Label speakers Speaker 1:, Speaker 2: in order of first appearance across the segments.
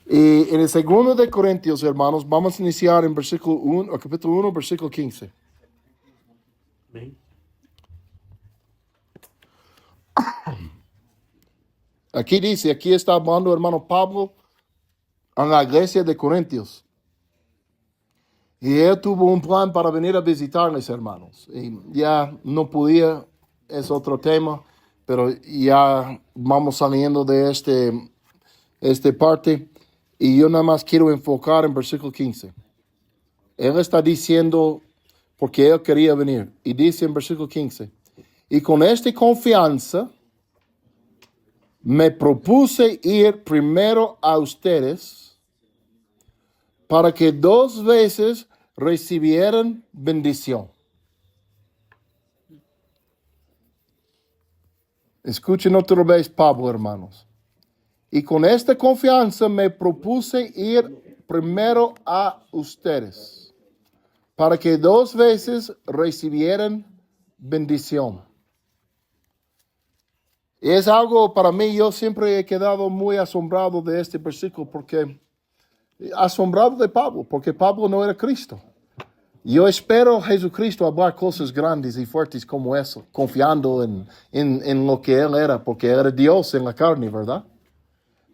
Speaker 1: Y en el segundo de Corintios, hermanos, vamos a iniciar en versículo 1, capítulo 1, versículo 15.
Speaker 2: Amén.
Speaker 1: Aquí dice, aquí está hablando hermano Pablo a la iglesia de Corintios. Y él tuvo un plan para venir a visitarles, hermanos. Y ya no podía, es otro tema, pero ya vamos saliendo de este parte. Y yo nada más quiero enfocar en versículo 15. Él está diciendo, porque él quería venir. Y dice en versículo 15, y con esta confianza me propuse ir primero a ustedes para que 2 veces recibieran bendición. Escuchen otra vez, Pablo, hermanos. Y con esta confianza me propuse ir primero a ustedes para que 2 veces recibieran bendición. Y es algo para mí, yo siempre he quedado muy asombrado de este versículo asombrado de Pablo, porque Pablo no era Cristo. Yo espero Jesucristo hablar cosas grandes y fuertes como eso, confiando en lo que Él era, porque Él era Dios en la carne, ¿verdad?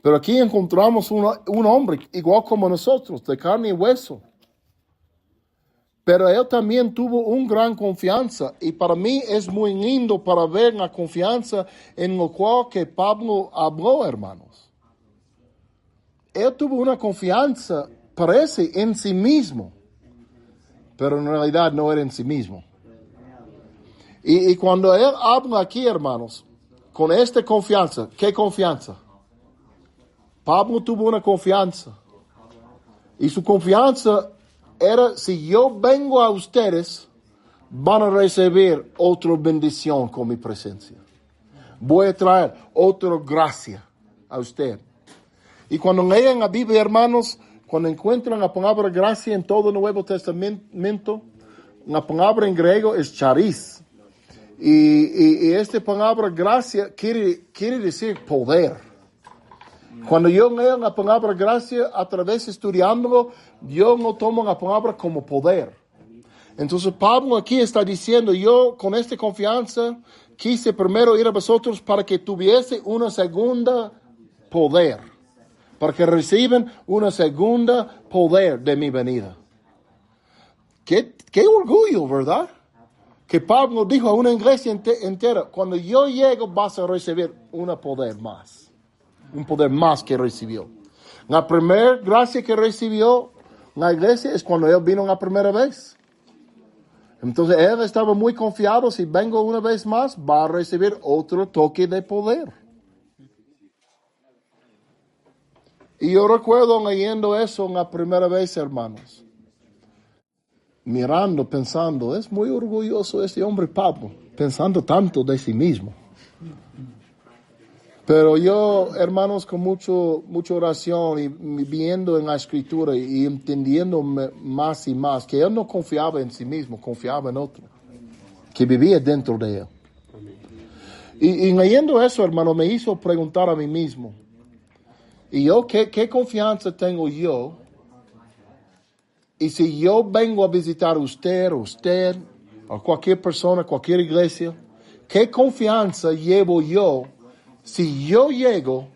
Speaker 1: Pero aquí encontramos un hombre igual como nosotros, de carne y hueso. Pero Él también tuvo una gran confianza, y para mí es muy lindo para ver la confianza en lo cual que Pablo habló, hermanos. Él tuvo una confianza, parece, en sí mismo, pero en realidad no era en sí mismo. Y cuando él habla aquí, hermanos, con esta confianza, ¿qué confianza? Pablo tuvo una confianza. Y su confianza era, si yo vengo a ustedes, van a recibir otra bendición con mi presencia. Voy a traer otra gracia a usted. Y cuando lean la Biblia, hermanos, cuando encuentran la palabra gracia en todo el Nuevo Testamento, la palabra en griego es charis. Y esta palabra gracia quiere decir poder. Cuando yo leo la palabra gracia, a través de estudiándolo, yo no tomo la palabra como poder. Entonces Pablo aquí está diciendo, yo con esta confianza quise primero ir a vosotros para que tuviese una segunda poder. Para que reciban una segunda poder de mi venida. Qué orgullo, ¿verdad? Que Pablo dijo a una iglesia entera, cuando yo llego vas a recibir un poder más que recibió. La primera gracia que recibió la iglesia es cuando él vino la primera vez. Entonces él estaba muy confiado, si vengo una vez más, va a recibir otro toque de poder. Y yo recuerdo leyendo eso la primera vez, hermanos. Mirando, pensando, es muy orgulloso este hombre Pablo, pensando tanto de sí mismo. Pero yo, hermanos, con mucha oración y viendo en la escritura y entendiendo más y más que él no confiaba en sí mismo, confiaba en otro, que vivía dentro de él. Y leyendo eso, hermano, me hizo preguntar a mí mismo, ¿y yo qué confianza tengo yo? Y si yo vengo a visitar a usted, o cualquier persona, cualquier iglesia, ¿qué confianza llevo yo? Si yo llego,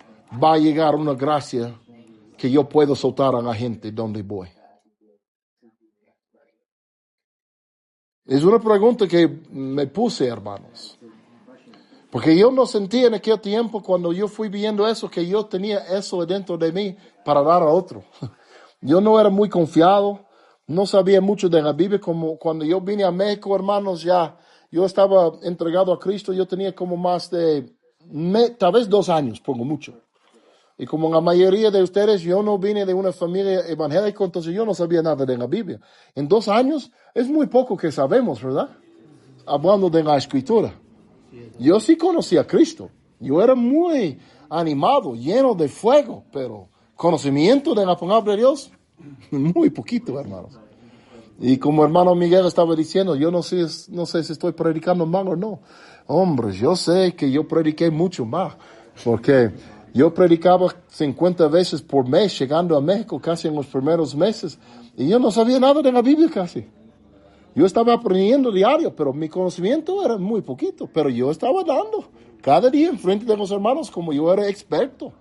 Speaker 1: va a llegar una gracia que yo puedo soltar a la gente donde voy. Es una pregunta que me puse, hermanos. Porque yo no sentía en aquel tiempo, cuando yo fui viendo eso, que yo tenía eso dentro de mí para dar a otro. Yo no era muy confiado, no sabía mucho de la Biblia. Como cuando yo vine a México, hermanos, ya yo estaba entregado a Cristo, yo tenía como más de, tal vez 2 años, pongo mucho. Y como la mayoría de ustedes, yo no vine de una familia evangélica, entonces yo no sabía nada de la Biblia. En 2 años es muy poco que sabemos, ¿verdad? Hablando de la Escritura. Yo sí conocía a Cristo. Yo era muy animado, lleno de fuego, pero conocimiento de la palabra de Dios, muy poquito, hermanos. Y como hermano Miguel estaba diciendo, yo no sé si estoy predicando mal o no. Hombre, yo sé que yo prediqué mucho más, porque Yo predicaba 50 veces por mes, llegando a México casi en los primeros meses, y yo no sabía nada de la Biblia casi. Yo estaba aprendiendo diario, pero mi conocimiento era muy poquito, pero yo estaba dando cada día en frente de los hermanos como yo era experto.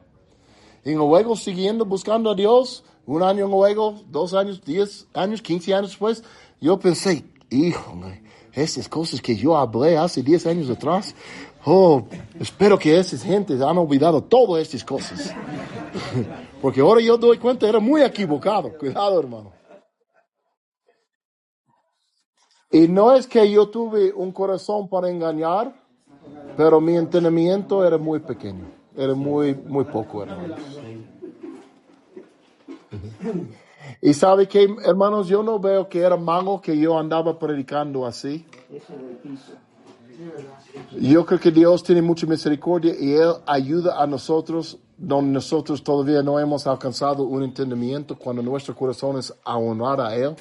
Speaker 1: Y luego siguiendo, buscando a Dios, un año luego, 2 años, 10 años, 15 años después, yo pensé, híjole, estas cosas que yo hablé hace 10 años atrás, espero que esas gentes han olvidado todas estas cosas. Porque ahora yo doy cuenta, era muy equivocado. Cuidado, hermano. Y no es que yo tuve un corazón para engañar, pero mi entendimiento era muy pequeño. Era muy, muy poco, hermanos. Y sabe que, hermanos, yo no veo que era malo que yo andaba predicando así. Yo creo que Dios tiene mucha misericordia y Él ayuda a nosotros donde nosotros todavía no hemos alcanzado un entendimiento cuando nuestro corazón es a honrar a Él.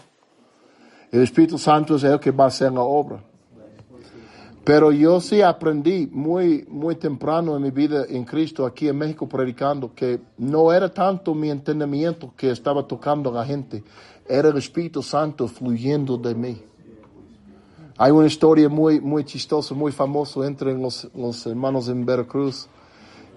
Speaker 1: El Espíritu Santo es el que va a hacer la obra. Pero yo sí aprendí muy, muy temprano en mi vida en Cristo aquí en México predicando que no era tanto mi entendimiento que estaba tocando a la gente, era el Espíritu Santo fluyendo de mí. Hay una historia muy, muy chistosa, muy famosa entre los hermanos en Veracruz.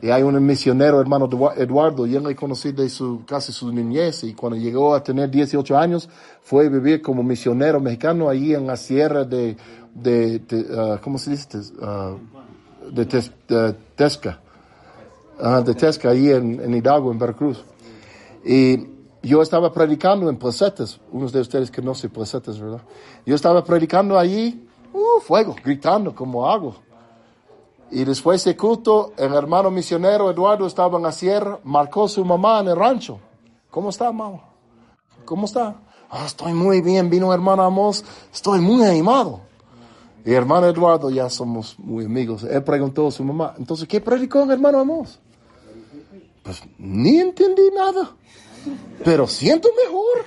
Speaker 1: Y hay un misionero, hermano Eduardo, yo le conocí de casi su niñez, y cuando llegó a tener 18 años, fue a vivir como misionero mexicano ahí en la sierra ¿cómo se dice? Tesca. De Tesca, ahí en Hidalgo, en Veracruz. Y yo estaba predicando en Placetas, unos de ustedes que no sé Placetas, ¿verdad? Yo estaba predicando allí, fuego, gritando como hago. Y después de culto, el hermano misionero Eduardo estaba en la sierra, marcó a su mamá en el rancho. ¿Cómo está, mamá? ¿Cómo está? Estoy muy bien, vino hermano Amos, estoy muy animado. Y hermano Eduardo, ya somos muy amigos. Él preguntó a su mamá, entonces, ¿qué predicó el hermano Amos? Pues ni entendí nada, pero siento mejor.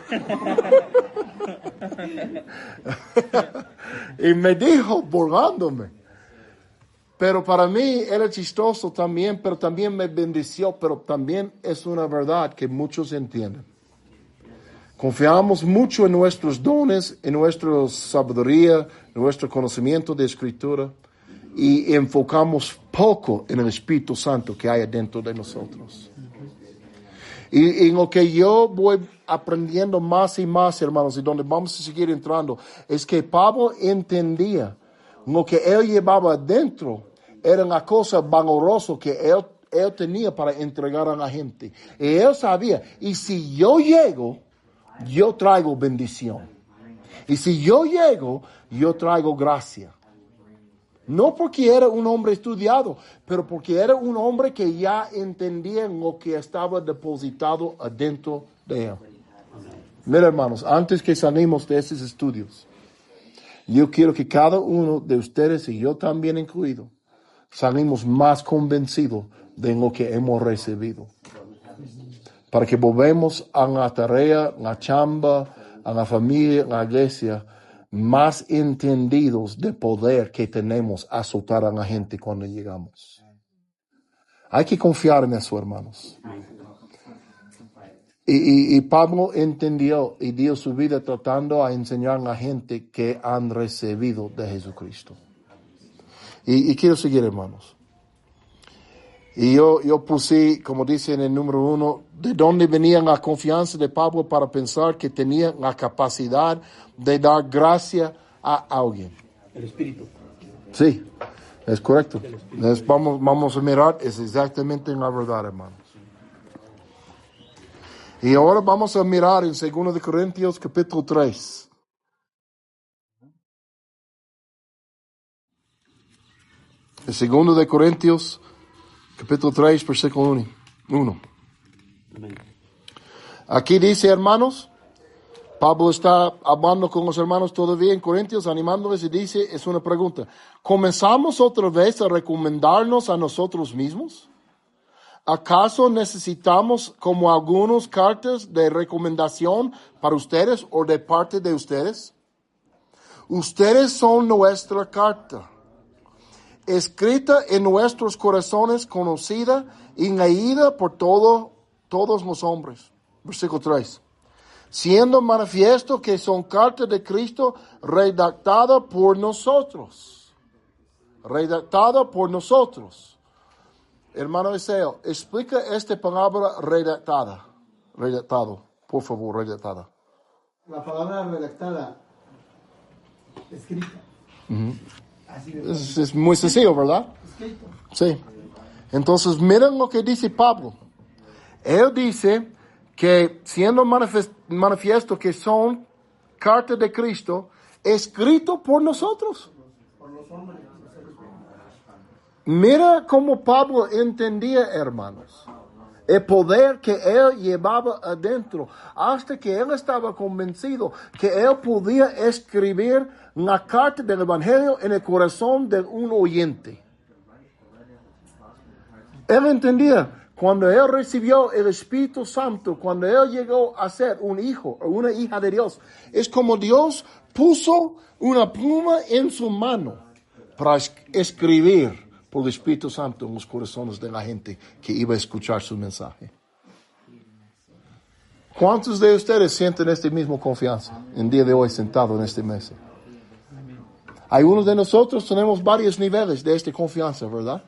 Speaker 1: Y me dijo, burlándome. Pero para mí era chistoso también, pero también me bendició, pero también es una verdad que muchos entienden. Confiamos mucho en nuestros dones, en nuestra sabiduría, en nuestro conocimiento de Escritura, y enfocamos poco en el Espíritu Santo que hay dentro de nosotros. Y en lo que yo voy aprendiendo más y más, hermanos, y donde vamos a seguir entrando, es que Pablo entendía lo que él llevaba adentro era una cosa valorosa que él tenía para entregar a la gente. Y él sabía, y si yo llego, yo traigo bendición. Y si yo llego, yo traigo gracia. No porque era un hombre estudiado, pero porque era un hombre que ya entendía lo que estaba depositado adentro de él. Mira, hermanos, antes que salimos de esos estudios, yo quiero que cada uno de ustedes, y yo también incluido, salimos más convencidos de lo que hemos recibido. Para que volvemos a la tarea, la chamba, a la familia, a la iglesia, más entendidos del poder que tenemos a soltar a la gente cuando llegamos. Hay que confiar en eso, hermanos. Y Pablo entendió y dio su vida tratando a enseñar a la gente que han recibido de Jesucristo. Y quiero seguir, hermanos. Y yo puse, como dice en el número 1, de dónde venía la confianza de Pablo para pensar que tenía la capacidad de dar gracia a alguien.
Speaker 2: El Espíritu.
Speaker 1: Sí, es correcto. Vamos a mirar, es exactamente la verdad, hermanos. Y ahora vamos a mirar en 2 de Corintios capítulo 3. En 2 de Corintios capítulo 3, versículo 1.
Speaker 2: Amén.
Speaker 1: Aquí dice, hermanos, Pablo está hablando con los hermanos todavía en Corintios, animándoles, y dice, es una pregunta, ¿comenzamos otra vez a recomendarnos a nosotros mismos? ¿Acaso necesitamos como algunas cartas de recomendación para ustedes o de parte de ustedes? Ustedes son nuestra carta. escrita en nuestros corazones, conocida y leída por todos los hombres. Versículo 3. Siendo manifiesto que son cartas de Cristo redactadas por nosotros. Redactada por nosotros. Hermano Eliseo, explica esta palabra redactada. Redactado, por favor, redactada.
Speaker 3: La palabra redactada, escrita. Así de
Speaker 1: Es muy sencillo, ¿verdad?
Speaker 3: escrito.
Speaker 1: Sí. Entonces, miren lo que dice Pablo. Él dice que siendo manifiesto que son cartas de Cristo, escrito por nosotros. Mira cómo Pablo entendía, hermanos, el poder que él llevaba adentro, hasta que él estaba convencido que él podía escribir la carta del Evangelio en el corazón de un oyente. Él entendía, cuando él recibió el Espíritu Santo, cuando él llegó a ser un hijo o una hija de Dios, es como Dios puso una pluma en su mano para escribir por el Espíritu Santo en los corazones de la gente que iba a escuchar su mensaje. ¿Cuántos de ustedes sienten esta misma confianza en día de hoy sentado en este mesa? Algunos de nosotros tenemos varios niveles de esta confianza, ¿verdad?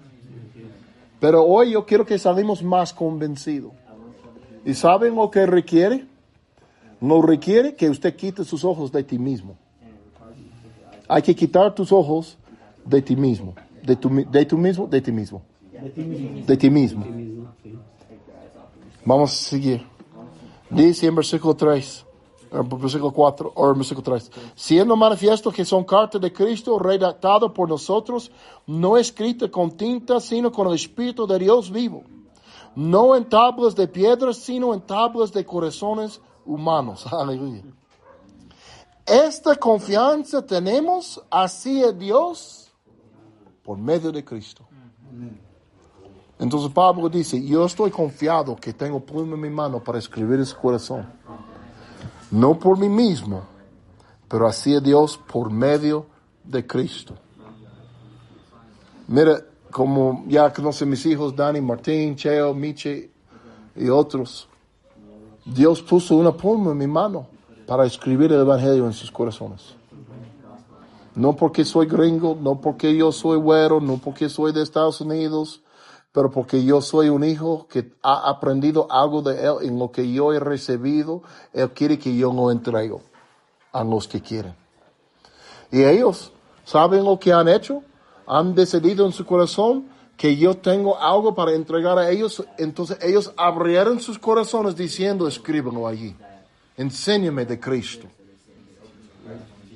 Speaker 1: Pero hoy yo quiero que salimos más convencidos. ¿Y saben lo que requiere? No requiere que usted quite sus ojos de ti mismo. Hay que quitar tus ojos de ti mismo. De ti mismo.
Speaker 2: De ti mismo.
Speaker 1: De ti mismo.
Speaker 2: De ti mismo, sí.
Speaker 1: Vamos a seguir. Dice en versículo 3, versículo 4, o versículo 3. Siendo manifiesto que son cartas de Cristo redactadas por nosotros, no escritas con tinta, sino con el Espíritu de Dios vivo. No en tablas de piedra, sino en tablas de corazones humanos. Aleluya. Esta confianza tenemos hacia Dios por medio de Cristo. Entonces Pablo dice, yo estoy confiado que tengo pluma en mi mano para escribir en su corazón. No por mí mismo, pero hacia Dios por medio de Cristo. Mira, como ya conocen mis hijos, Dani, Martín, Cheo, Miche y otros, Dios puso una pluma en mi mano para escribir el Evangelio en sus corazones. No porque soy gringo, no porque yo soy güero, no porque soy de Estados Unidos, pero porque yo soy un hijo que ha aprendido algo de Él en lo que yo he recibido. Él quiere que yo lo entregue a los que quieren. Y ellos saben lo que han hecho. Han decidido en su corazón que yo tengo algo para entregar a ellos. Entonces ellos abrieron sus corazones diciendo, escríbanlo allí. Enséñame de Cristo.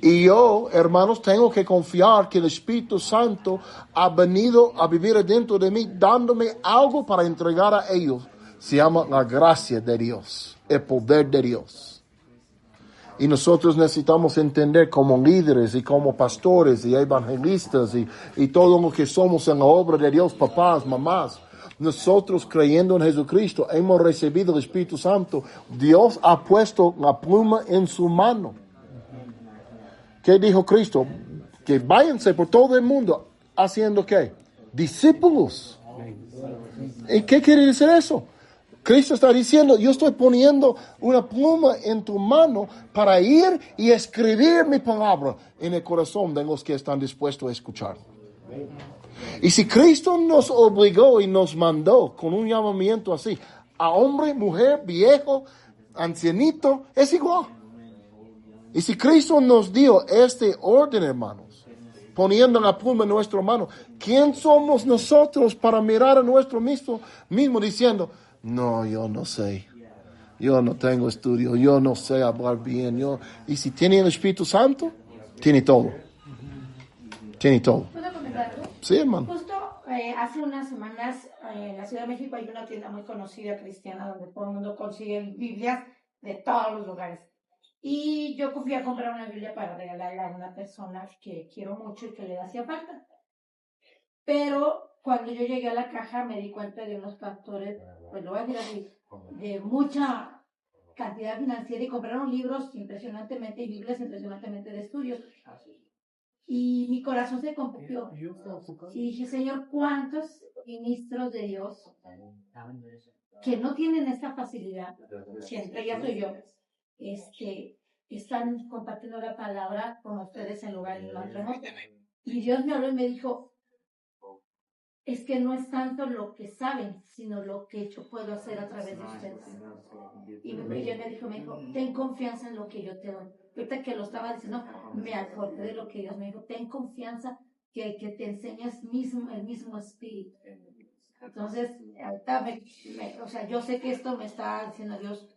Speaker 1: Y yo, hermanos, tengo que confiar que el Espíritu Santo ha venido a vivir dentro de mí, dándome algo para entregar a ellos. Se llama la gracia de Dios, el poder de Dios. Y nosotros necesitamos entender como líderes y como pastores y evangelistas y todo lo que somos en la obra de Dios, papás, mamás. Nosotros creyendo en Jesucristo hemos recibido el Espíritu Santo. Dios ha puesto la pluma en su mano. ¿Qué dijo Cristo? Que váyanse por todo el mundo haciendo ¿qué? Discípulos. ¿Y qué quiere decir eso? Cristo está diciendo, yo estoy poniendo una pluma en tu mano para ir y escribir mi palabra en el corazón de los que están dispuestos a escuchar. Y si Cristo nos obligó y nos mandó con un llamamiento así, a hombre, mujer, viejo, ancianito, es igual. Y si Cristo nos dio este orden, hermanos, poniendo la pluma en nuestra mano, ¿quién somos nosotros para mirar a nuestro mismo diciendo, no, yo no sé, yo no tengo estudio, yo no sé hablar bien, y si tiene el Espíritu Santo, tiene todo. Tiene todo.
Speaker 4: ¿Puedo comentar algo?
Speaker 1: Sí, hermano.
Speaker 4: Justo hace unas semanas en la Ciudad de México hay una tienda muy conocida cristiana donde todo el mundo consigue Biblias de todos los lugares. Y yo fui a comprar una Biblia para regalarle a una persona que quiero mucho y que le hacía falta. Pero cuando yo llegué a la caja me di cuenta de unos pastores, pues lo voy a decir así, de mucha cantidad financiera y compraron libros impresionantemente y Biblias impresionantemente de estudios. Y mi corazón se compungió. Y dije, Señor, ¿cuántos ministros de Dios que no tienen esta facilidad, si entre ellas soy yo, están compartiendo la palabra con ustedes en lugares más remotos? Y Dios me habló y me dijo, es que no es tanto lo que saben, sino lo que yo puedo hacer a través de ustedes. Y Dios me dijo, ten confianza en lo que yo te doy. Ahorita que lo estaba diciendo, me acordé de lo que Dios me dijo, ten confianza que te enseñas el mismo espíritu. Entonces, ahorita o sea, yo sé que esto me está diciendo Dios,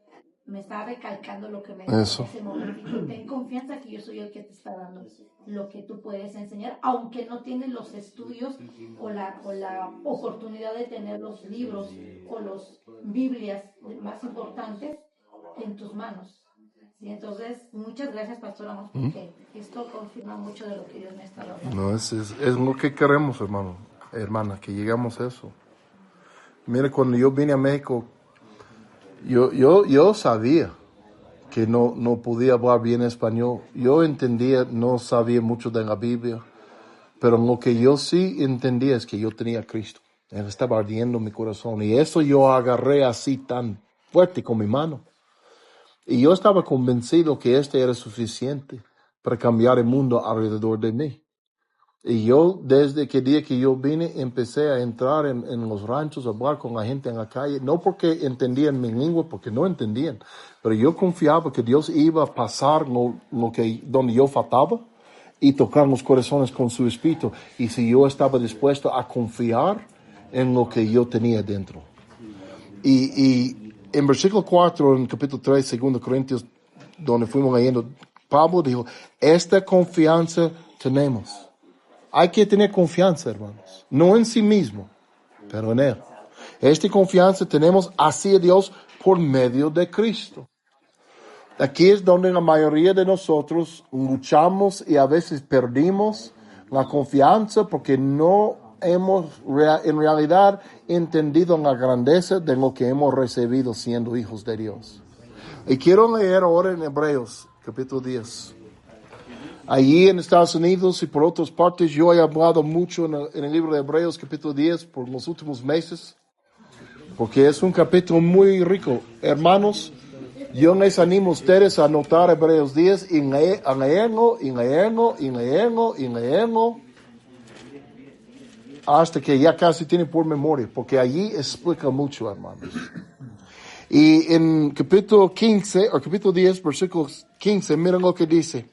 Speaker 4: me está recalcando lo que me dijo en ese momento. Ten confianza que yo soy el que te está dando lo que tú puedes enseñar, aunque no tienes los estudios o la oportunidad de tener los libros o las Biblias más importantes en tus manos. ¿Sí? Entonces, muchas gracias, Pastor Amos, porque esto confirma mucho de lo que Dios me está hablando.
Speaker 1: No, es lo que queremos, hermana, que llegamos a eso. Mira, cuando yo vine a México, yo sabía que no podía hablar bien español. Yo entendía, no sabía mucho de la Biblia, pero lo que yo sí entendía es que yo tenía a Cristo. Él estaba ardiendo mi corazón y eso yo agarré así tan fuerte con mi mano. Y yo estaba convencido que era suficiente para cambiar el mundo alrededor de mí. Y yo, desde que día que yo vine, empecé a entrar en los ranchos, a hablar con la gente en la calle, no porque entendían mi lengua, porque no entendían, pero yo confiaba que Dios iba a pasar donde yo faltaba y tocar los corazones con su espíritu. Y si yo estaba dispuesto a confiar en lo que yo tenía dentro. Y en versículo 4, en capítulo 3, 2 Corintios, donde fuimos leyendo, Pablo dijo, esta confianza tenemos. Hay que tener confianza, hermanos. No en sí mismo, pero en Él. Esta confianza tenemos hacia Dios por medio de Cristo. Aquí es donde la mayoría de nosotros luchamos y a veces perdimos la confianza porque no hemos en realidad entendido la grandeza de lo que hemos recibido siendo hijos de Dios. Y quiero leer ahora en Hebreos, capítulo 10. Allí en Estados Unidos y por otras partes, yo he hablado mucho en el libro de Hebreos, capítulo 10, por los últimos meses, porque es un capítulo muy rico. Hermanos, yo les animo a ustedes a anotar Hebreos 10 y leerlo, hasta que ya casi tienen por memoria, porque allí explica mucho, hermanos. Y en capítulo 15, o capítulo 10, versículo 15, miren lo que dice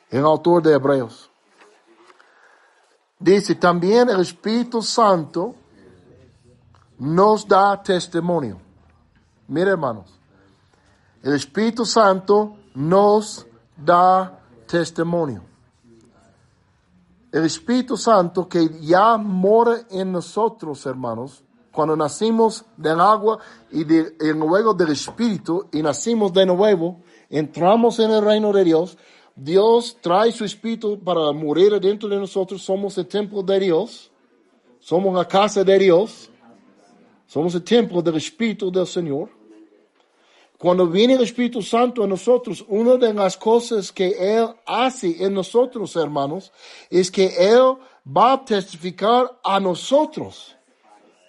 Speaker 1: el autor de Hebreos. Dice, también el Espíritu Santo nos da testimonio. Mira, hermanos, el Espíritu Santo nos da testimonio. El Espíritu Santo que ya mora en nosotros, hermanos, cuando nacimos del agua y luego del Espíritu y nacimos de nuevo, entramos en el reino de Dios. Dios trae su Espíritu para morir dentro de nosotros. Somos el templo de Dios. Somos la casa de Dios. Somos el templo del Espíritu del Señor. Cuando viene el Espíritu Santo en nosotros, una de las cosas que Él hace en nosotros, hermanos, es que Él va a testificar a nosotros,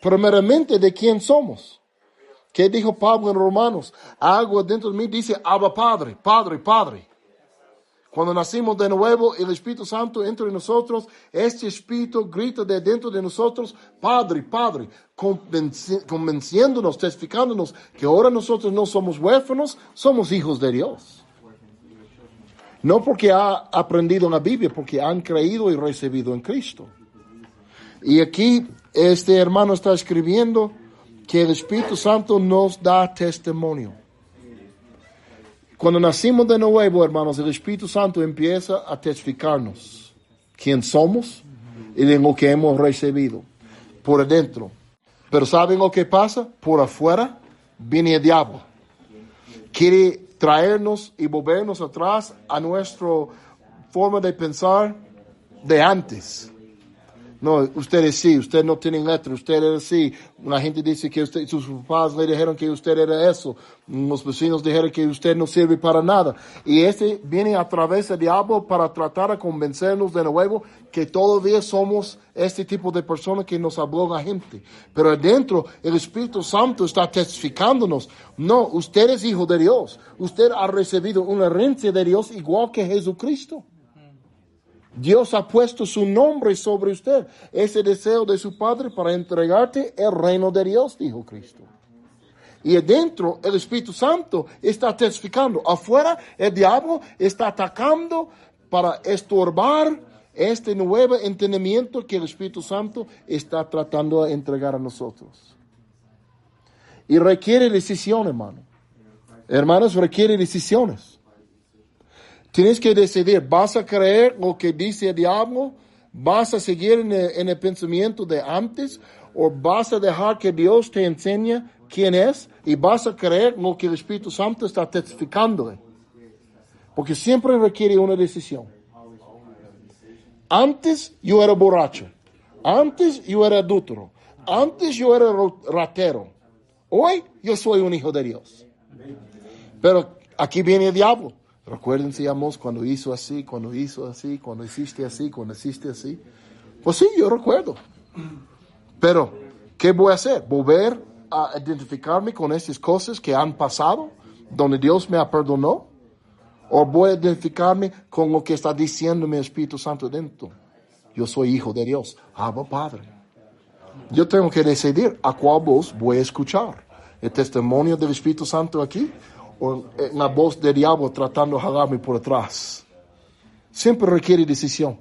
Speaker 1: primeramente de quién somos. ¿Qué dijo Pablo en Romanos? Algo dentro de mí dice, Abba Padre, Padre, Padre. Cuando nacimos de nuevo, el Espíritu Santo entra en nosotros. Este Espíritu grita de dentro de nosotros, Padre, Padre, convenciéndonos, testificándonos que ahora nosotros no somos huérfanos, somos hijos de Dios. No porque ha aprendido en la Biblia, porque han creído y recibido en Cristo. Y aquí este hermano está escribiendo que el Espíritu Santo nos da testimonio. Cuando nacimos de nuevo, hermanos, el Espíritu Santo empieza a testificarnos quién somos y de lo que hemos recibido por adentro. Pero ¿saben lo que pasa? Por afuera viene el diablo. Quiere traernos y volvernos atrás a nuestra forma de pensar de antes. No, ustedes sí, usted no tiene letra, usted era así. La gente dice que usted, sus papás le dijeron que usted era eso. Los vecinos dijeron que usted no sirve para nada. Y viene a través del diablo para tratar de convencernos de nuevo que todavía somos este tipo de personas que nos habló la gente. Pero adentro, el Espíritu Santo está testificándonos. No, usted es hijo de Dios. Usted ha recibido una herencia de Dios igual que Jesucristo. Dios ha puesto su nombre sobre usted. Ese deseo de su Padre para entregarte el reino de Dios, dijo Cristo. Y adentro el Espíritu Santo está testificando. Afuera el diablo está atacando para estorbar este nuevo entendimiento que el Espíritu Santo está tratando de entregar a nosotros. Y requiere decisión, hermano. Hermanos, requiere decisiones. Tienes que decidir, ¿vas a creer lo que dice el diablo? ¿Vas a seguir en el pensamiento de antes? ¿O vas a dejar que Dios te enseñe quién es? Y vas a creer lo que el Espíritu Santo está testificándole. Porque siempre requiere una decisión. Antes yo era borracho. Antes yo era adúltero. Antes yo era ratero. Hoy yo soy un hijo de Dios. Pero aquí viene el diablo. Recuérdense, amos, cuando hizo así, cuando hiciste así, cuando hiciste así. Pues sí, yo recuerdo. Pero, ¿qué voy a hacer? ¿Volver a identificarme con estas cosas que han pasado, donde Dios me perdonó? ¿O voy a identificarme con lo que está diciendo mi Espíritu Santo dentro? Yo soy hijo de Dios, Abba Padre. Yo tengo que decidir a cuál voz voy a escuchar. ¿El testimonio del Espíritu Santo aquí? O la voz del diablo tratando de jalarme por atrás. Siempre requiere decisión.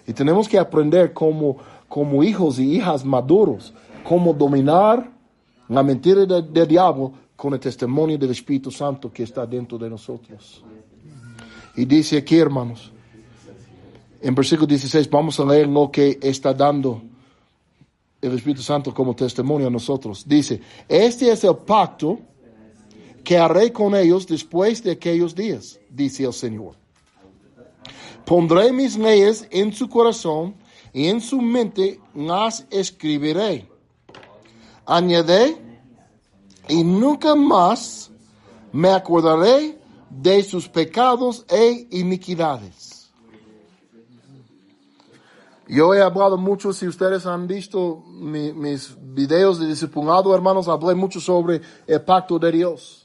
Speaker 1: Y tenemos que aprender como hijos y hijas maduros, cómo dominar la mentira del diablo con el testimonio del Espíritu Santo que está dentro de nosotros. Y dice aquí, hermanos, en versículo 16, vamos a leer lo que está dando el Espíritu Santo como testimonio a nosotros. Dice, este es el pacto que haré con ellos después de aquellos días, dice el Señor. Pondré mis leyes en su corazón y en su mente las escribiré. Añade, y nunca más me acordaré de sus pecados e iniquidades. Yo he hablado mucho, si ustedes han visto mis videos de discipulado, hermanos, hablé mucho sobre el pacto de Dios.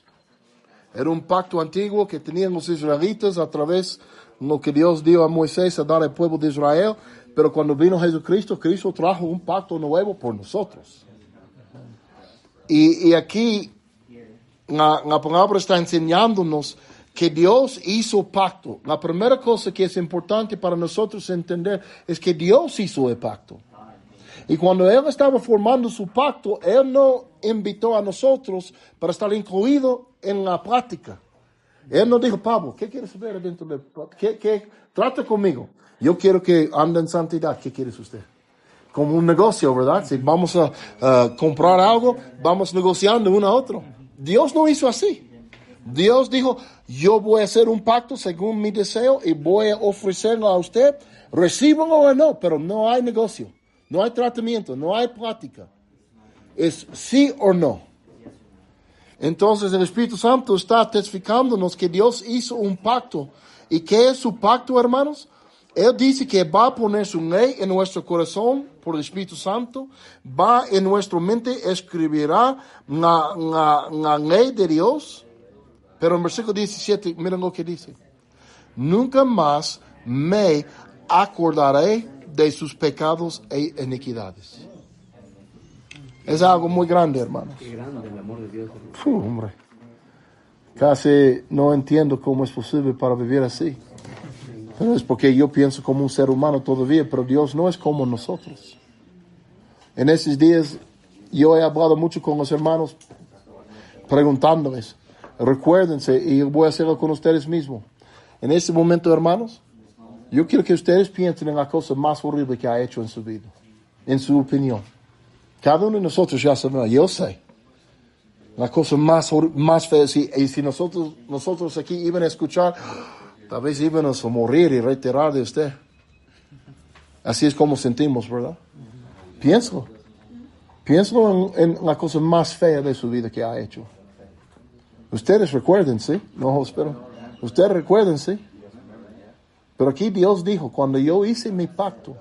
Speaker 1: Era un pacto antiguo que tenían los israelitas a través de lo que Dios dio a Moisés a dar al pueblo de Israel. Pero cuando vino Jesucristo, Cristo trajo un pacto nuevo por nosotros. Y aquí la palabra está enseñándonos que Dios hizo pacto. La primera cosa que es importante para nosotros entender es que Dios hizo el pacto. Y cuando Él estaba formando su pacto, Él no invitó a nosotros para estar incluido en la práctica. Él nos dijo, Pablo, ¿qué quieres saber dentro de ¿Qué? Trata conmigo. Yo quiero que ande en santidad. ¿Qué quieres usted? Como un negocio, ¿verdad? Si vamos a comprar algo, vamos negociando uno a otro. Dios no hizo así. Dios dijo, yo voy a hacer un pacto según mi deseo y voy a ofrecerlo a usted. Recíbalo o no, pero no hay negocio. No hay tratamiento, no hay plática. Es sí o no. Entonces el Espíritu Santo está testificándonos que Dios hizo un pacto. ¿Y qué es su pacto, hermanos? Él dice que va a poner su ley en nuestro corazón por el Espíritu Santo. Va en nuestra mente, escribirá la ley de Dios. Pero en versículo 17, miren lo que dice. Nunca más me acordaré de sus pecados e iniquidades. Es algo muy grande, hermanos.
Speaker 2: Qué grande el amor de Dios.
Speaker 1: Hombre. Casi no entiendo cómo es posible para vivir así. Pero es porque yo pienso como un ser humano todavía, pero Dios no es como nosotros. En esos días yo he hablado mucho con los hermanos, preguntándoles, recuérdense, y voy a hacerlo con ustedes mismos. En este momento, hermanos, yo quiero que ustedes piensen en la cosa más horrible que ha hecho en su vida, en su opinión. Cada uno de nosotros ya sabemos, yo sé. La cosa más fea, y si nosotros aquí iban a escuchar, tal vez íbamos a morir y retirar de usted. Así es como sentimos, ¿verdad? Piénsalo. Piénsalo en la cosa más fea de su vida que ha hecho. Ustedes recuerden, ¿sí? No, espero. Ustedes recuerden, ¿sí? Pero aquí Dios dijo, cuando yo hice mi pacto,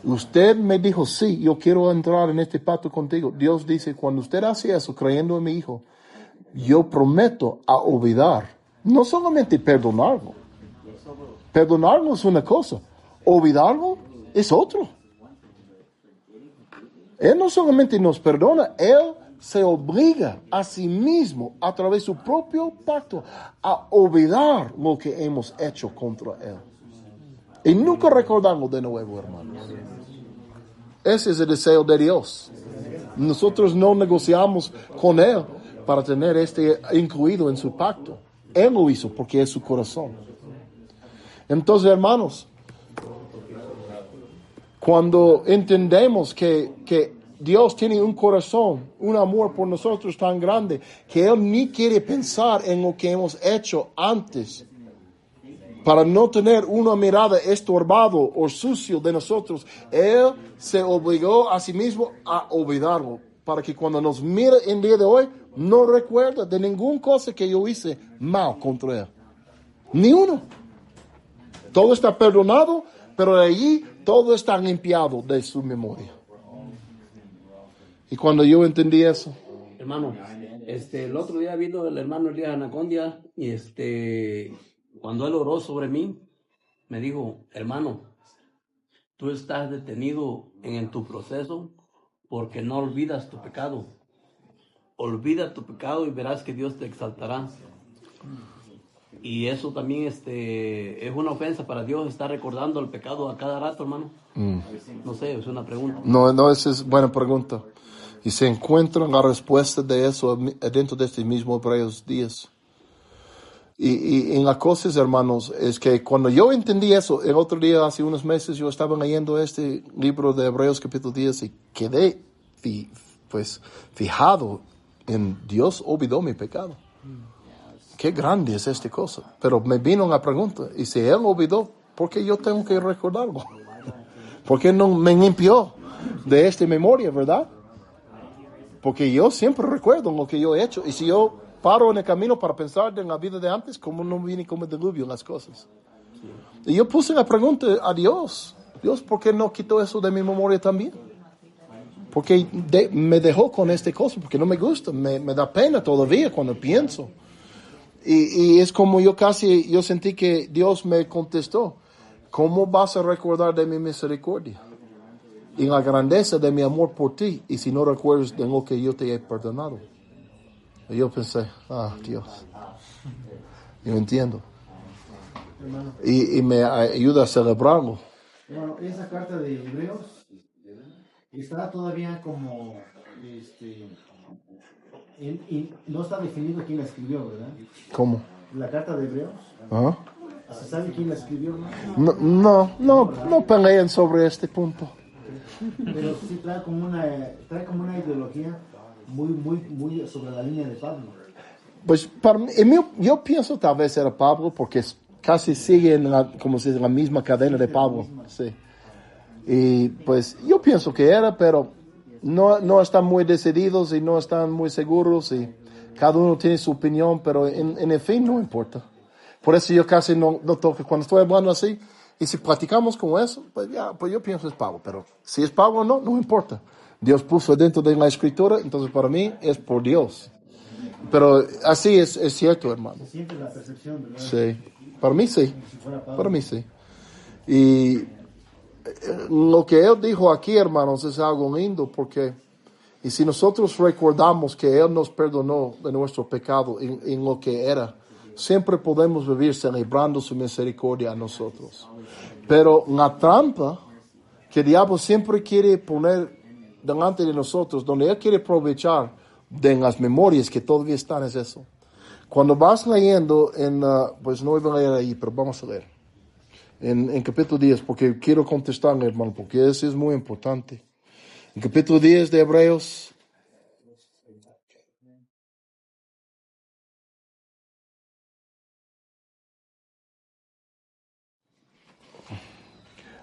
Speaker 1: usted me dijo, sí, yo quiero entrar en este pacto contigo. Dios dice, cuando usted hace eso, creyendo en mi hijo, yo prometo a olvidar, no solamente perdonarlo. Perdonarlo es una cosa, olvidarlo es otro. Él no solamente nos perdona, Él se obliga a sí mismo, a través de su propio pacto, a olvidar lo que hemos hecho contra Él. Y nunca recordarlo de nuevo, hermanos. Ese es el deseo de Dios. Nosotros no negociamos con Él para tener este incluido en su pacto. Él lo hizo porque es su corazón. Entonces, hermanos, cuando entendemos que Dios tiene un corazón, un amor por nosotros tan grande, que Él ni quiere pensar en lo que hemos hecho antes, para no tener una mirada estorbado o sucio de nosotros, Él se obligó a sí mismo a olvidarlo, para que cuando nos mire en día de hoy, no recuerde de ninguna cosa que yo hice mal contra Él. Ni uno. Todo está perdonado, pero de allí todo está limpiado de su memoria. Y cuando yo entendí eso,
Speaker 2: Hermano, el otro día vino el hermano Elías Anacondia y cuando él oró sobre mí, me dijo, hermano, tú estás detenido en tu proceso porque no olvidas tu pecado. Olvida tu pecado y verás que Dios te exaltará. Y eso también es una ofensa para Dios, estar recordando el pecado a cada rato, hermano. No sé, es una pregunta.
Speaker 1: no, esa es buena pregunta. Y se encuentra la respuesta de eso dentro de este mismo Hebreos 10. Y en las cosas, hermanos, es que cuando yo entendí eso, el otro día, hace unos meses, yo estaba leyendo este libro de Hebreos capítulo 10 y quedé, fijado en Dios olvidó mi pecado. Qué grande es esta cosa. Pero me vino la pregunta, y si Él olvidó, ¿por qué yo tengo que recordarlo? ¿Por qué no me limpió de esta memoria, verdad? Porque yo siempre recuerdo lo que yo he hecho. Y si yo paro en el camino para pensar en la vida de antes, como no viene como diluvio las cosas. Y yo puse la pregunta a Dios. Dios, ¿por qué no quitó eso de mi memoria también? Porque me dejó con esta cosa, porque no me gusta, me da pena todavía cuando pienso. Y es como yo sentí que Dios me contestó, ¿cómo vas a recordar de mi misericordia? Y la grandeza de mi amor por ti, y si no recuerdas de lo que yo te he perdonado. Y yo pensé, Dios, yo entiendo. Y me ayuda a celebrarlo.
Speaker 3: Bueno, esa carta de Hebreos está todavía como, no está definido quién la escribió, ¿verdad?
Speaker 1: ¿Cómo?
Speaker 3: La carta de Hebreos,
Speaker 1: ¿Ah?
Speaker 3: ¿se sabe quién la escribió, no?
Speaker 1: No peleen sobre este punto.
Speaker 3: Pero sí trae como una ideología muy sobre la línea de Pablo.
Speaker 1: Pues yo pienso tal vez era Pablo porque casi sigue como si es la misma cadena de Pablo. Sí. Y pues yo pienso que era, pero no están muy decididos y no están muy seguros y cada uno tiene su opinión, pero en el fin no importa. Por eso yo casi no toco cuando estoy hablando así. Y si platicamos con eso, pues yo pienso es Pablo, pero si es Pablo o no importa. Dios puso dentro de la escritura, entonces para mí es por Dios. Pero así es cierto, hermano.
Speaker 3: Siempre la percepción, ¿verdad?
Speaker 1: Sí, para mí sí,
Speaker 3: Si fuera Pablo.
Speaker 1: para mí sí. Y lo que Él dijo aquí, hermanos, es algo lindo porque, y si nosotros recordamos que Él nos perdonó de nuestro pecado en lo que era, siempre podemos vivir celebrando su misericordia a nosotros. Pero la trampa que el diablo siempre quiere poner delante de nosotros, donde Él quiere aprovechar de las memorias que todavía están, es eso. Cuando vas leyendo pues no voy a leer ahí, pero vamos a leer. En capítulo 10, porque quiero contestarle, hermano, porque eso es muy importante. En capítulo 10 de Hebreos.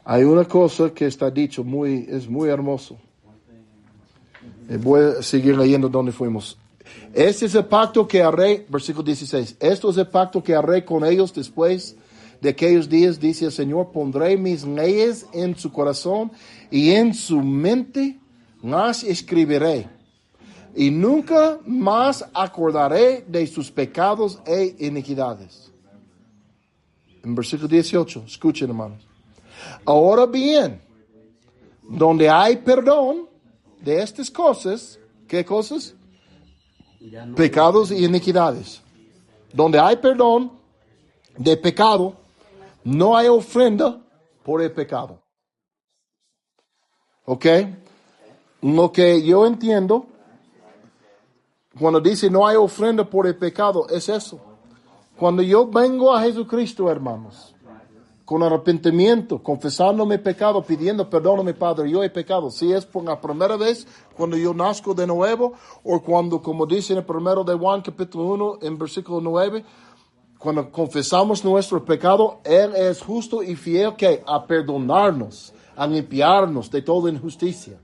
Speaker 1: Hay una cosa que está dicho es muy hermoso. Voy a seguir leyendo donde fuimos. Este es el pacto que haré, versículo 16. Esto es el pacto que haré con ellos después de aquellos días, dice el Señor. Pondré mis leyes en su corazón y en su mente las escribiré. Y nunca más acordaré de sus pecados e iniquidades. En versículo 18, escuchen, hermanos. Ahora bien, donde hay perdón de estas cosas, ¿qué cosas?
Speaker 2: Ya no.
Speaker 1: Pecados y iniquidades. Donde hay perdón de pecado, no hay ofrenda por el pecado. ¿Ok? Lo que yo entiendo, cuando dice no hay ofrenda por el pecado, es eso. Cuando yo vengo a Jesucristo, hermanos, con arrepentimiento, confesando mi pecado, pidiendo perdón a mi Padre, yo he pecado. Si es por la primera vez, cuando yo nazco de nuevo, o cuando, como dice en el primero de Juan, capítulo 1, en versículo 9, cuando confesamos nuestro pecado, Él es justo y fiel que a perdonarnos, a limpiarnos de toda injusticia.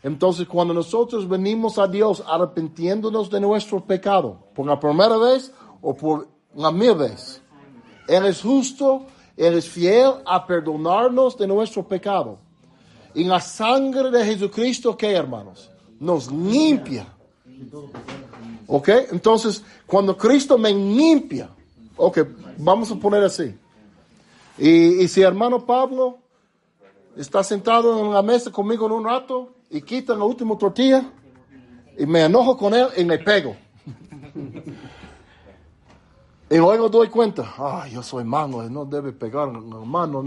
Speaker 1: Entonces, cuando nosotros venimos a Dios arrepintiéndonos de nuestro pecado, por la primera vez o por la 1000 vez, Él es justo, Él es fiel a perdonarnos de nuestro pecado. Y la sangre de Jesucristo, ¿qué, hermanos? Nos limpia. ¿Ok? Entonces, cuando Cristo me limpia, ok, vamos a poner así. Y si hermano Pablo está sentado en la mesa conmigo en un rato y quita la última tortilla y me enojo con él y me pego. Y luego doy cuenta, yo soy malo, no debe pegar hermano,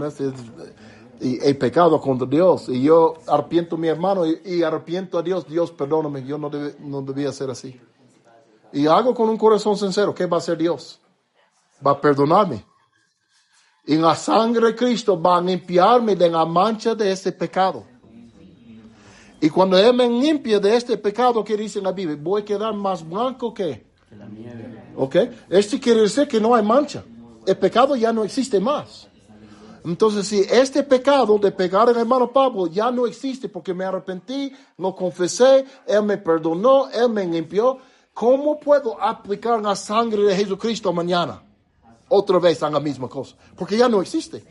Speaker 1: y he pecado contra Dios. Y yo arrepiento a mi hermano y arrepiento a Dios. Dios, perdóname, yo no debía ser así. Y hago con un corazón sincero, ¿qué va a hacer Dios? Va a perdonarme. Y la sangre de Cristo va a limpiarme de la mancha de este pecado. Y cuando Él me limpia de este pecado, ¿qué dice la Biblia? Voy a quedar más blanco que
Speaker 2: La nieve.
Speaker 1: ¿ok? Esto quiere decir que no hay mancha. El pecado ya no existe más. Entonces, si este pecado de pegar al hermano Pablo ya no existe porque me arrepentí, lo confesé, Él me perdonó, Él me limpió, ¿cómo puedo aplicar la sangre de Jesucristo mañana? Otra vez a la misma cosa. Porque ya no existe.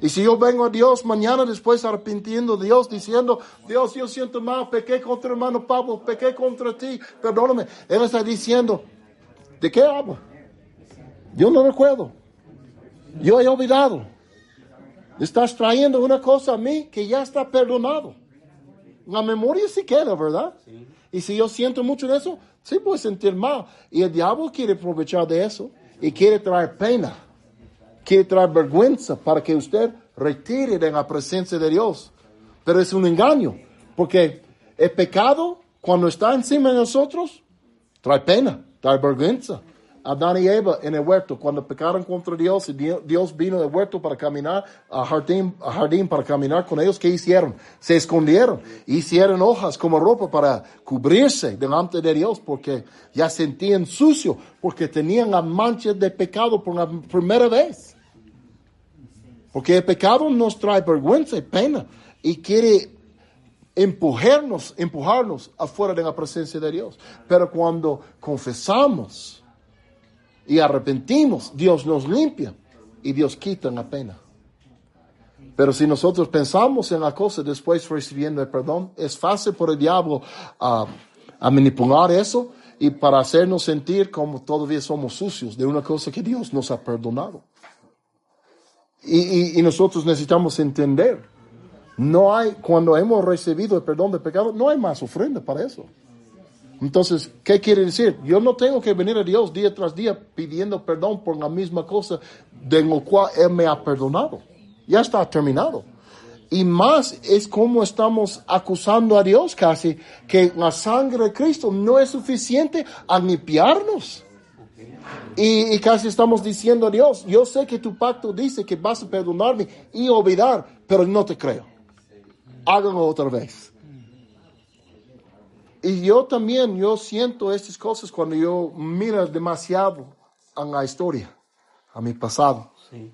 Speaker 1: Y si yo vengo a Dios mañana después arrepintiendo a Dios, diciendo, Dios, yo siento mal, pequé contra el hermano Pablo, pequé contra ti, perdóname. Él está diciendo, ¿de qué habla? Yo no recuerdo. Yo he olvidado. Estás trayendo una cosa a mí que ya está perdonado. La memoria sí queda, ¿verdad? Sí. Y si yo siento mucho de eso, sí puedo sentir mal. Y el diablo quiere aprovechar de eso y quiere traer pena. Quiere traer vergüenza para que usted retire de la presencia de Dios. Pero es un engaño. Porque el pecado, cuando está encima de nosotros, trae pena, trae vergüenza. Adán y Eva en el huerto, cuando pecaron contra Dios y Dios vino del huerto para caminar, a jardín para caminar con ellos, ¿qué hicieron? Se escondieron, hicieron hojas como ropa para cubrirse delante de Dios porque ya sentían sucio, porque tenían la mancha de pecado por la primera vez. Porque el pecado nos trae vergüenza y pena y quiere empujarnos afuera de la presencia de Dios. Pero cuando confesamos y arrepentimos, Dios nos limpia y Dios quita la pena. Pero si nosotros pensamos en la cosa después recibiendo el perdón, es fácil por el diablo a manipular eso y para hacernos sentir como todavía somos sucios de una cosa que Dios nos ha perdonado. Y nosotros necesitamos entender, no hay, cuando hemos recibido el perdón del pecado, no hay más ofrenda para eso. Entonces, ¿qué quiere decir? Yo no tengo que venir a Dios día tras día pidiendo perdón por la misma cosa de lo cual Él me ha perdonado. Ya está terminado. Y más es como estamos acusando a Dios casi, que la sangre de Cristo no es suficiente a limpiarnos. Y casi estamos diciendo a Dios, yo sé que tu pacto dice que vas a perdonarme y olvidar, pero no te creo. Háganlo otra vez. Y yo siento estas cosas cuando yo miro demasiado a la historia, a mi pasado.
Speaker 2: Sí.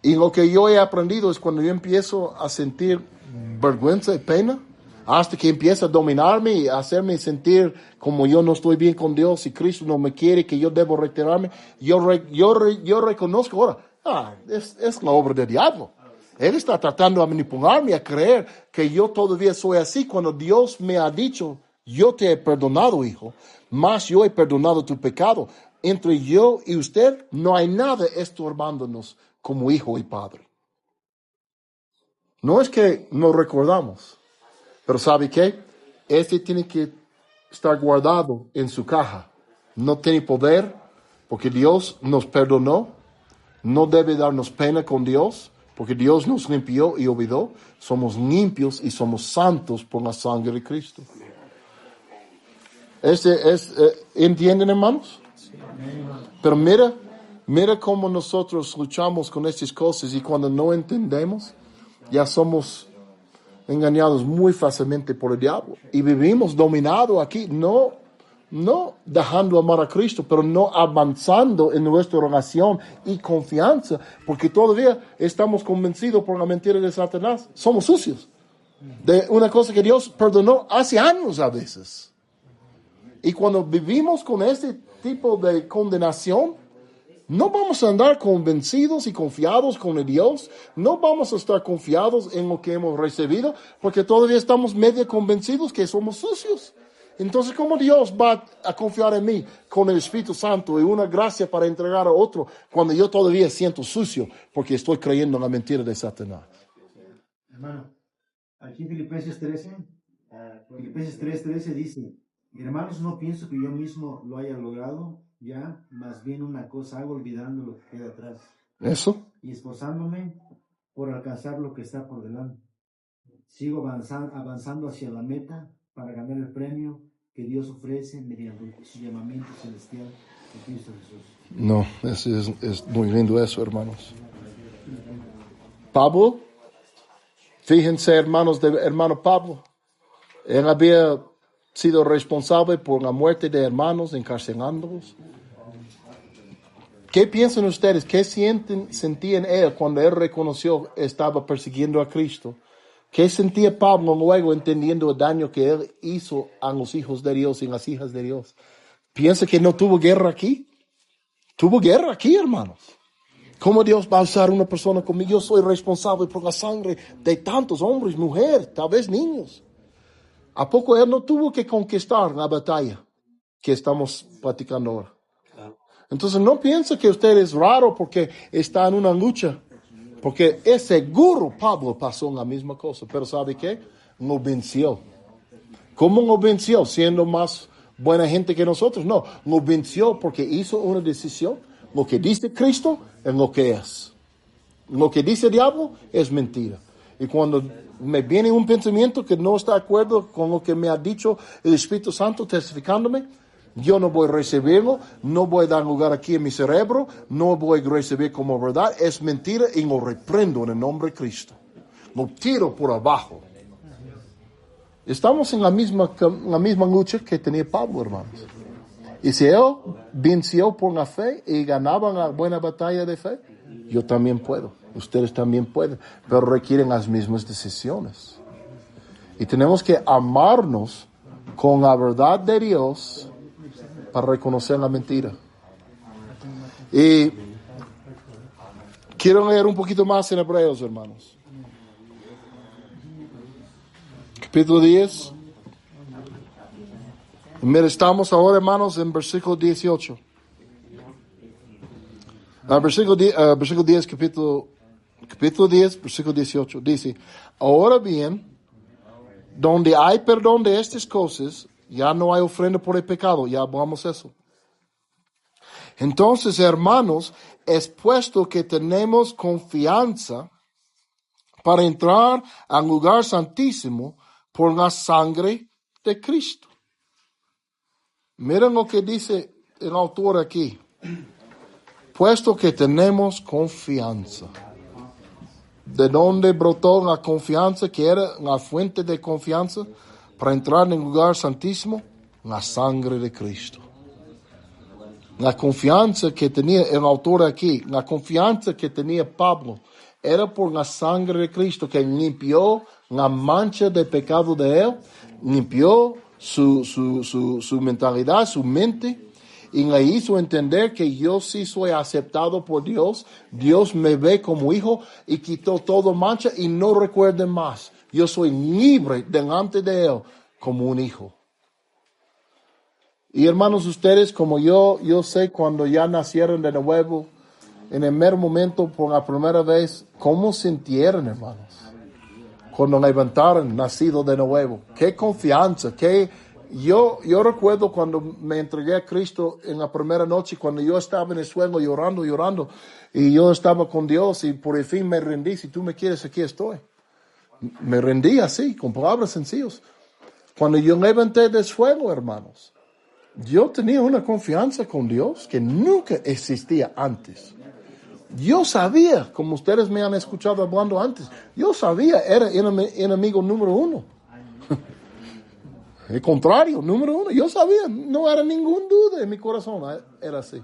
Speaker 1: Y lo que yo he aprendido es cuando yo empiezo a sentir vergüenza y pena, hasta que empieza a dominarme y a hacerme sentir como yo no estoy bien con Dios y Cristo no me quiere, que yo debo retirarme, yo reconozco ahora, es la obra del diablo. Él está tratando de manipularme a creer que yo todavía soy así cuando Dios me ha dicho, yo te he perdonado, hijo, mas yo he perdonado tu pecado. Entre yo y usted no hay nada estorbándonos como hijo y padre. No es que nos recordamos, pero ¿sabe qué? Este tiene que estar guardado en su caja. No tiene poder porque Dios nos perdonó. No debe darnos pena con Dios porque Dios nos limpió y olvidó. Somos limpios y somos santos por la sangre de Cristo. ¿Entienden, hermanos? Pero mira cómo nosotros luchamos con estas cosas y cuando no entendemos, ya somos engañados muy fácilmente por el diablo. Y vivimos dominados aquí, no dejando amar a Cristo, pero no avanzando en nuestra oración y confianza, porque todavía estamos convencidos por la mentira de Satanás. Somos sucios de una cosa que Dios perdonó hace años a veces. Y cuando vivimos con este tipo de condenación, no vamos a andar convencidos y confiados con el Dios. No vamos a estar confiados en lo que hemos recibido, porque todavía estamos medio convencidos que somos sucios. Entonces, ¿cómo Dios va a confiar en mí con el Espíritu Santo y una gracia para entregar a otro cuando yo todavía siento sucio porque estoy creyendo en la mentira de Satanás?
Speaker 3: Hermano, aquí en Filipenses 3:13 dice, hermanos, no pienso que yo mismo lo haya logrado ya, más bien una cosa hago olvidando lo que queda atrás.
Speaker 1: ¿Eso?
Speaker 3: Y esforzándome por alcanzar lo que está por delante. Sigo avanzando hacia la meta para ganar el premio que Dios ofrece mediante su llamamiento celestial en Cristo Jesús.
Speaker 1: No, es muy lindo eso, hermanos. Pablo, fíjense, hermanos, de hermano Pablo, él había sido responsable por la muerte de hermanos, encarcelándolos. ¿Qué piensan ustedes? ¿Qué sentían él cuando él reconoció estaba persiguiendo a Cristo? ¿Qué sentía Pablo luego entendiendo el daño que él hizo a los hijos de Dios y las hijas de Dios? ¿Piensa que no tuvo guerra aquí? Tuvo guerra aquí, hermanos. ¿Cómo Dios va a usar una persona como yo? Soy responsable por la sangre de tantos hombres, mujeres, tal vez niños. ¿A poco él no tuvo que conquistar la batalla que estamos platicando ahora? Entonces no piensa que usted es raro porque está en una lucha. Porque es seguro Pablo pasó la misma cosa. Pero ¿sabe qué? Lo venció. ¿Cómo lo venció? ¿Siendo más buena gente que nosotros? No, lo venció porque hizo una decisión. Lo que dice Cristo es lo que es. Lo que dice el diablo es mentira. Y cuando me viene un pensamiento que no está de acuerdo con lo que me ha dicho el Espíritu Santo testificándome, yo no voy a recibirlo, no voy a dar lugar aquí en mi cerebro, no voy a recibir como verdad, es mentira y lo reprendo en el nombre de Cristo. Lo tiro por abajo. Estamos en la misma lucha que tenía Pablo, hermanos. Y si él venció por la fe y ganaba la buena batalla de fe, yo también puedo. Ustedes también pueden, pero requieren las mismas decisiones. Y tenemos que amarnos con la verdad de Dios para reconocer la mentira. Y quiero leer un poquito más en Hebreos, hermanos. Capítulo 10. Mira, estamos ahora, hermanos, en versículo 18. Versículo 10, capítulo 10, versículo 18. Dice, ahora bien, donde hay perdón de estas cosas, ya no hay ofrenda por el pecado. Ya hablamos eso. Entonces, hermanos, es puesto que tenemos confianza para entrar al lugar santísimo por la sangre de Cristo. Miren lo que dice el autor aquí. Puesto que tenemos confianza. ¿De dónde brotó la confianza? Que era la fuente de confianza para entrar en el lugar santísimo. La sangre de Cristo. La confianza que tenía el autor aquí, la confianza que tenía Pablo, era por la sangre de Cristo que limpió la mancha de pecado de él, limpió su mentalidad, su mente, y le hizo entender que yo sí soy aceptado por Dios. Dios me ve como hijo y quitó todo mancha y no recuerden más. Yo soy libre delante de él como un hijo. Y hermanos, ustedes como yo sé cuando ya nacieron de nuevo, en el mero momento, por la primera vez, ¿cómo sintieron, hermanos? Cuando levantaron, nacido de nuevo. Qué confianza, yo recuerdo cuando me entregué a Cristo en la primera noche, cuando yo estaba en el suelo llorando, y yo estaba con Dios y por el fin me rendí. Si tú me quieres, aquí estoy. Me rendí así, con palabras sencillas. Cuando yo levanté del suelo, hermanos, yo tenía una confianza con Dios que nunca existía antes. Yo sabía, como ustedes me han escuchado hablando antes, yo sabía, era enemigo número 1. El contrario, número 1. Yo sabía, no era ninguna duda en mi corazón, era así.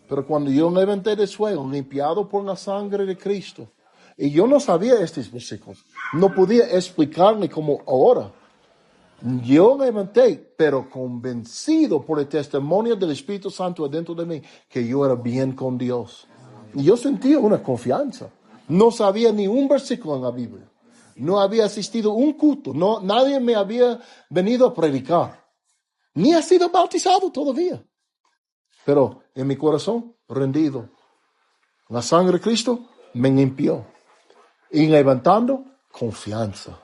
Speaker 1: Pero cuando yo levanté del suelo, limpiado por la sangre de Cristo, y yo no sabía estos versículos, no podía explicarme como ahora. Yo levanté, pero convencido por el testimonio del Espíritu Santo adentro de mí, que yo era bien con Dios. Y yo sentía una confianza. No sabía ni un versículo en la Biblia. No había asistido a un culto. Nadie me había venido a predicar. Ni ha sido bautizado todavía. Pero en mi corazón, rendido. La sangre de Cristo me limpió. Y levantando, confianza.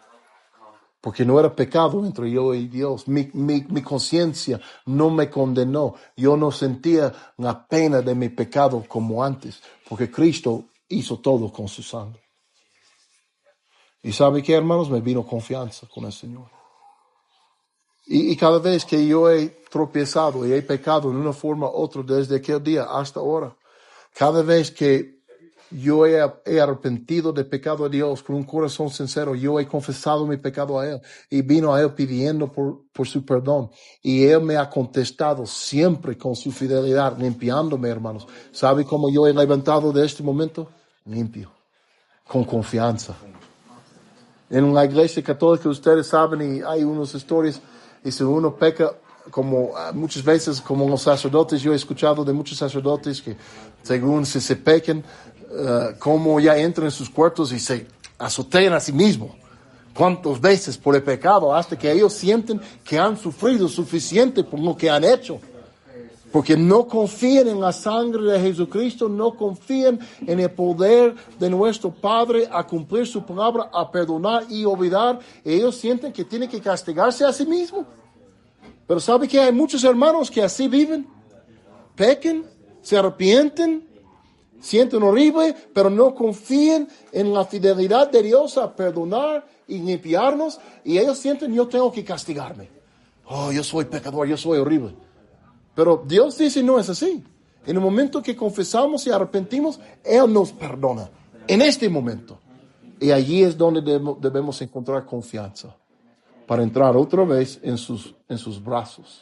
Speaker 1: Porque no era pecado entre yo y Dios. Mi conciencia no me condenó. Yo no sentía la pena de mi pecado como antes. Porque Cristo hizo todo con su sangre. Y ¿sabe qué, hermanos? Me vino confianza con el Señor. Y cada vez que yo he tropezado y he pecado en una forma u otra desde aquel día hasta ahora, cada vez que yo he arrepentido de pecado a Dios con un corazón sincero, yo he confesado mi pecado a Él y vino a Él pidiendo por su perdón. Y Él me ha contestado siempre con su fidelidad, limpiándome, hermanos. ¿Sabe cómo yo he levantado de este momento? Limpio, con confianza. En la iglesia católica ustedes saben, y hay unas historias, y si uno peca, como muchas veces, como los sacerdotes, yo he escuchado de muchos sacerdotes que según si se pecan, como ya entran en sus cuartos y se azotean a sí mismos. ¿Cuántas veces por el pecado? Hasta que ellos sienten que han sufrido suficiente por lo que han hecho. Porque no confían en la sangre de Jesucristo, no confían en el poder de nuestro Padre a cumplir su palabra, a perdonar y olvidar. Ellos sienten que tienen que castigarse a sí mismos. Pero ¿sabe que hay muchos hermanos que así viven? Pecan, se arrepienten, sienten horrible, pero no confían en la fidelidad de Dios a perdonar y limpiarnos. Y ellos sienten, yo tengo que castigarme. Oh, yo soy pecador, yo soy horrible. Pero Dios dice, no es así. En el momento que confesamos y arrepentimos, Él nos perdona. En este momento. Y allí es donde debemos encontrar confianza. Para entrar otra vez en sus brazos.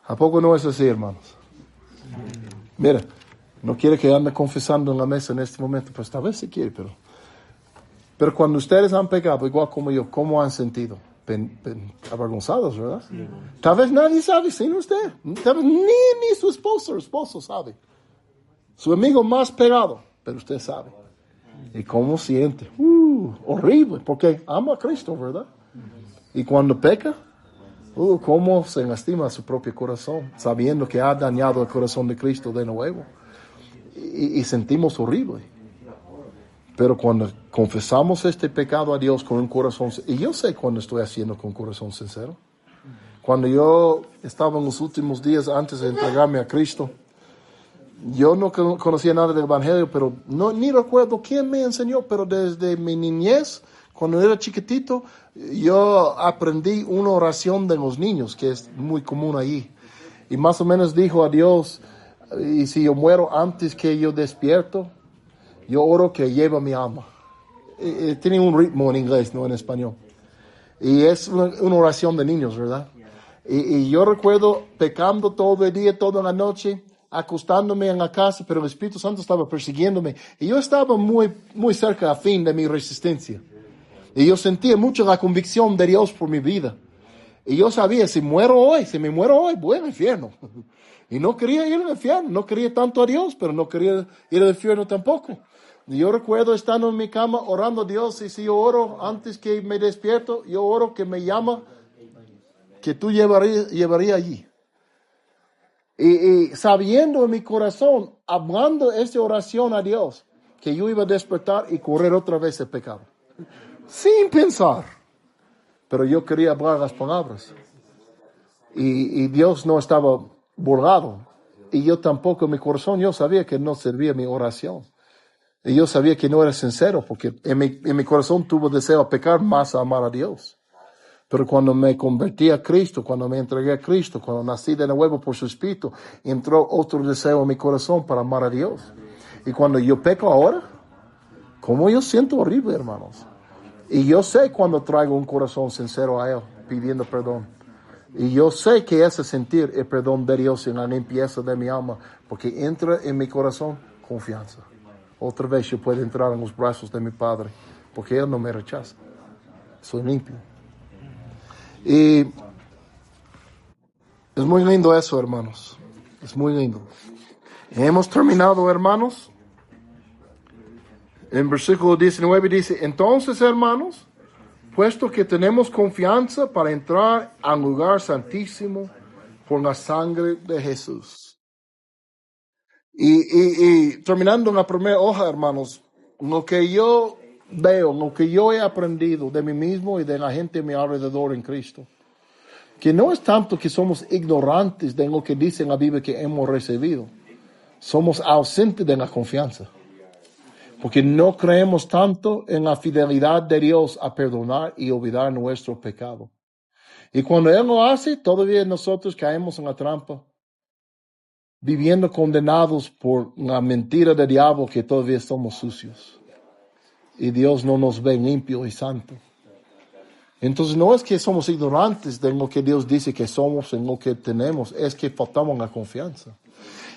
Speaker 1: ¿A poco no es así, hermanos? Mira, no quiere que ande confesando en la mesa en este momento, pues tal vez sí quiere, pero cuando ustedes han pecado, igual como yo, ¿cómo han sentido? Avergonzados, ¿verdad? Sí. Tal vez nadie sabe, sino usted. Tal vez ni su esposo sabe. Su amigo más pegado, pero usted sabe. ¿Y cómo siente? Horrible, porque ama a Cristo, ¿verdad? Y cuando peca, cómo se lastima su propio corazón, sabiendo que ha dañado el corazón de Cristo de nuevo. Y sentimos horrible. Pero cuando confesamos este pecado a Dios con un corazón, y yo sé cuando estoy haciendo con un corazón sincero. Cuando yo estaba en los últimos días antes de entregarme a Cristo, yo no conocía nada del Evangelio, pero ni recuerdo quién me enseñó, pero desde mi niñez, cuando era chiquitito, yo aprendí una oración de los niños, que es muy común ahí. Y más o menos dijo a Dios, y si yo muero antes que yo despierto, yo oro que lleve mi alma. Tiene un ritmo en inglés, no en español. Y es una oración de niños, ¿verdad? Y yo recuerdo pecando todo el día, toda la noche, acostándome en la casa, pero el Espíritu Santo estaba persiguiéndome. Y yo estaba muy, muy cerca a fin de mi resistencia. Y yo sentía mucho la convicción de Dios por mi vida. Y yo sabía, si me muero hoy, voy al infierno. Y no quería ir al infierno, no quería tanto a Dios, pero no quería ir al infierno tampoco. Y yo recuerdo estando en mi cama orando a Dios, y si yo oro antes que me despierto, yo oro que me llama, que tú llevaría allí. Y sabiendo en mi corazón, hablando esta oración a Dios, que yo iba a despertar y correr otra vez el pecado. Sin pensar. Pero yo quería hablar las palabras. Y Dios no estaba burlado. Y yo tampoco en mi corazón, yo sabía que no servía mi oración. Y yo sabía que no era sincero, porque en mi corazón tuvo deseo a pecar más a amar a Dios. Pero cuando me convertí a Cristo, cuando me entregué a Cristo, cuando nací de nuevo por su Espíritu, entró otro deseo en mi corazón para amar a Dios. Y cuando yo peco ahora, ¿cómo yo siento horrible, hermanos? Y yo sé cuando traigo un corazón sincero a Él, pidiendo perdón. Y yo sé que ese sentir el perdón de Dios en la limpieza de mi alma, porque entra en mi corazón confianza. Otra vez yo puedo entrar en los brazos de mi Padre, porque Él no me rechaza. Soy limpio. Y es muy lindo eso, hermanos. Es muy lindo. Hemos terminado, hermanos. En versículo 19 dice, entonces, hermanos, puesto que tenemos confianza para entrar al lugar santísimo por la sangre de Jesús. Y terminando en la primera hoja, hermanos, lo que yo veo, lo que yo he aprendido de mí mismo y de la gente a mi alrededor en Cristo, que no es tanto que somos ignorantes de lo que dice en la Biblia que hemos recibido, somos ausentes de la confianza. Porque no creemos tanto en la fidelidad de Dios a perdonar y olvidar nuestro pecado. Y cuando Él lo hace, todavía nosotros caemos en la trampa, viviendo condenados por la mentira del diablo que todavía somos sucios. Y Dios no nos ve limpio y santo. Entonces no es que somos ignorantes de lo que Dios dice que somos, en lo que tenemos, es que faltamos la confianza.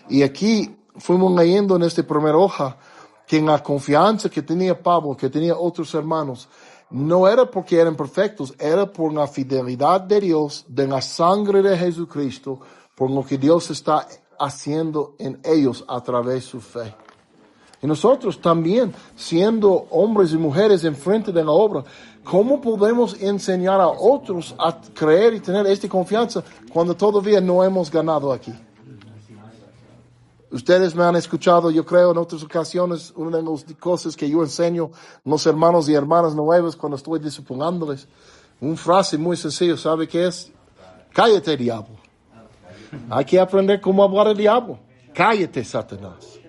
Speaker 1: Y aquí fuimos leyendo en esta primera hoja que en la confianza que tenía Pablo, que tenía otros hermanos, no era porque eran perfectos, era por la fidelidad de Dios, de la sangre de Jesucristo, por lo que Dios está haciendo en ellos a través de su fe. Y nosotros también, siendo hombres y mujeres enfrente de la obra, ¿cómo podemos enseñar a otros a creer y tener esta confianza cuando todavía no hemos ganado aquí? Ustedes me han escuchado, yo creo, en otras ocasiones, una de las cosas que yo enseño a los hermanos y hermanas nuevos cuando estoy disciplinándoles, una frase muy sencilla, ¿sabe qué es? Cállate, diablo. Hay que aprender cómo hablar al diablo. Cállate, Satanás.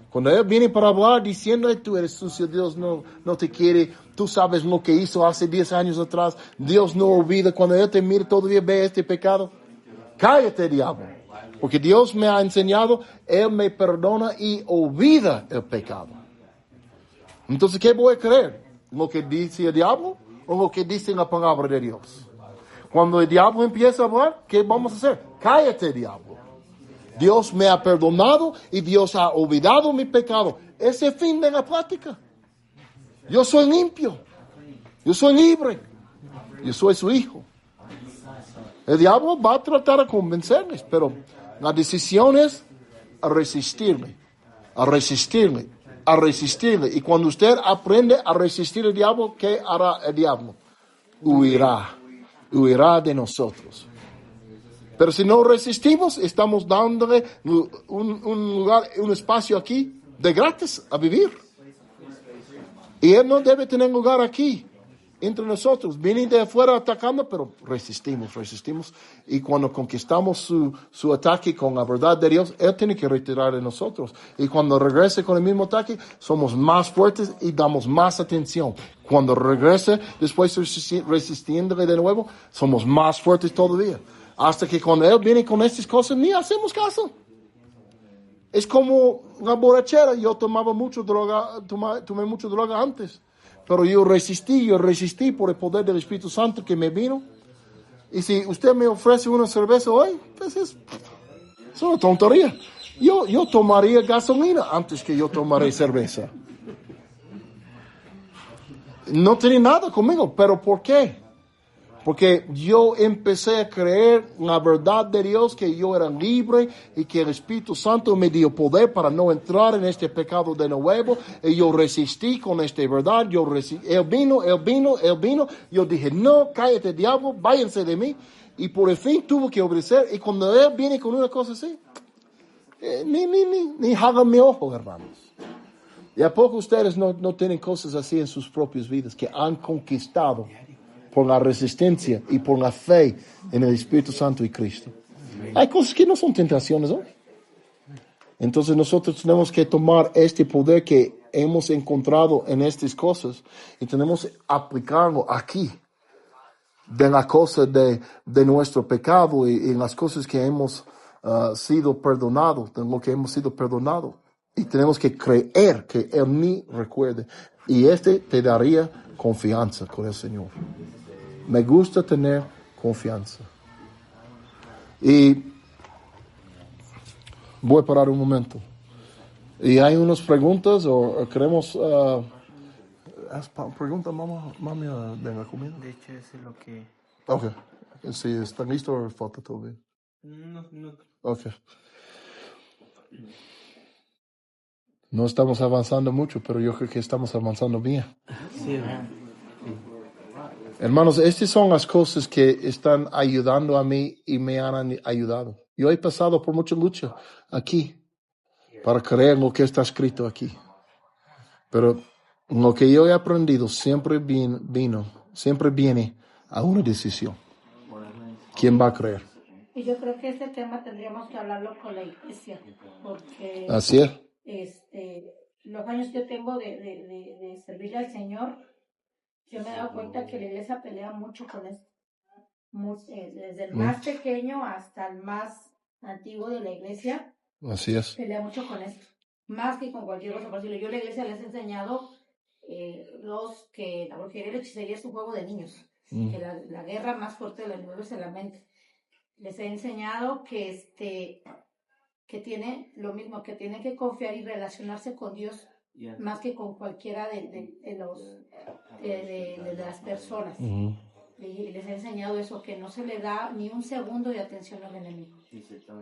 Speaker 1: Cuando él viene para hablar diciendo, tú eres sucio, Dios no te quiere, tú sabes lo que hizo hace 10 años atrás, Dios no olvida, cuando él te mira todavía ve este pecado. Cállate, diablo. Porque Dios me ha enseñado, Él me perdona y olvida el pecado. Entonces, ¿qué voy a creer? ¿Lo que dice el diablo o lo que dice la palabra de Dios? Cuando el diablo empieza a hablar, ¿qué vamos a hacer? Cállate, diablo. Dios me ha perdonado y Dios ha olvidado mi pecado. Ese es el fin de la plática. Yo soy limpio. Yo soy libre. Yo soy su hijo. El diablo va a tratar de convencerles, pero la decisión es a resistirle, a resistirle, a resistirle. Y cuando usted aprende a resistir al diablo, ¿qué hará el diablo? Huirá, huirá de nosotros. Pero si no resistimos, estamos dándole un lugar, un espacio aquí de gratis a vivir. Y él no debe tener lugar aquí, entre nosotros. Vienen de afuera atacando, pero resistimos. Y cuando conquistamos su ataque con la verdad de Dios, Él tiene que retirar de nosotros. Y cuando regrese con el mismo ataque, somos más fuertes y damos más atención. Cuando regrese, después resistiéndole de nuevo, somos más fuertes todavía. Hasta que cuando Él viene con estas cosas, ni hacemos caso. Es como la borrachera. Yo tomé mucha droga antes. Pero yo resistí por el poder del Espíritu Santo que me vino. Y si usted me ofrece una cerveza hoy, pues es una tontería. Yo tomaría gasolina antes que yo tomaré cerveza. No tiene nada conmigo, pero ¿por qué? Porque yo empecé a creer en la verdad de Dios, que yo era libre y que el Espíritu Santo me dio poder para no entrar en este pecado de nuevo. Y yo resistí con esta verdad. Él vino. Yo dije, no, cállate, diablo, váyanse de mí. Y por el fin tuve que obedecer. Y cuando Él viene con una cosa así, ni hagan mi ojo, hermanos. ¿Y a poco ustedes no tienen cosas así en sus propias vidas que han conquistado por la resistencia y por la fe en el Espíritu Santo y Cristo? Hay cosas que no son tentaciones, ¿no? Entonces nosotros tenemos que tomar este poder que hemos encontrado en estas cosas y tenemos que aplicarlo aquí, de la cosa de nuestro pecado y en las cosas que hemos sido perdonados, de lo que hemos sido perdonados. Y tenemos que creer que Él ni recuerde. Y te daría confianza con el Señor. Me gusta tener confianza. Y voy a parar un momento. ¿Y hay unas preguntas o queremos... pregunta, mami, de la comida?
Speaker 5: De hecho, eso es lo que...
Speaker 1: Ok. Si están listos o falta todavía.
Speaker 5: No.
Speaker 1: Ok. No estamos avanzando mucho, pero yo creo que estamos avanzando bien.
Speaker 5: Sí, ¿verdad?
Speaker 1: Hermanos, estas son las cosas que están ayudando a mí y me han ayudado. Yo he pasado por mucha lucha aquí para creer lo que está escrito aquí. Pero lo que yo he aprendido siempre viene a una decisión. ¿Quién va a creer?
Speaker 4: Y yo creo que este tema tendríamos que hablarlo con la iglesia, porque
Speaker 1: Así es.
Speaker 4: Los años que yo tengo de servirle al Señor, yo me he dado cuenta que la iglesia pelea mucho con esto. Desde el más pequeño hasta el más antiguo de la iglesia,
Speaker 1: Así es.
Speaker 4: pelea mucho con esto. Más que con cualquier cosa. Por decirlo, yo a la iglesia les he enseñado que la brujería y la hechicería es un juego de niños. Que la guerra más fuerte del mundo es en la mente. Les he enseñado que tiene lo mismo, que tienen que confiar y relacionarse con Dios más que con cualquiera de las personas. Y les he enseñado eso, que no se le da ni un segundo de atención al enemigo,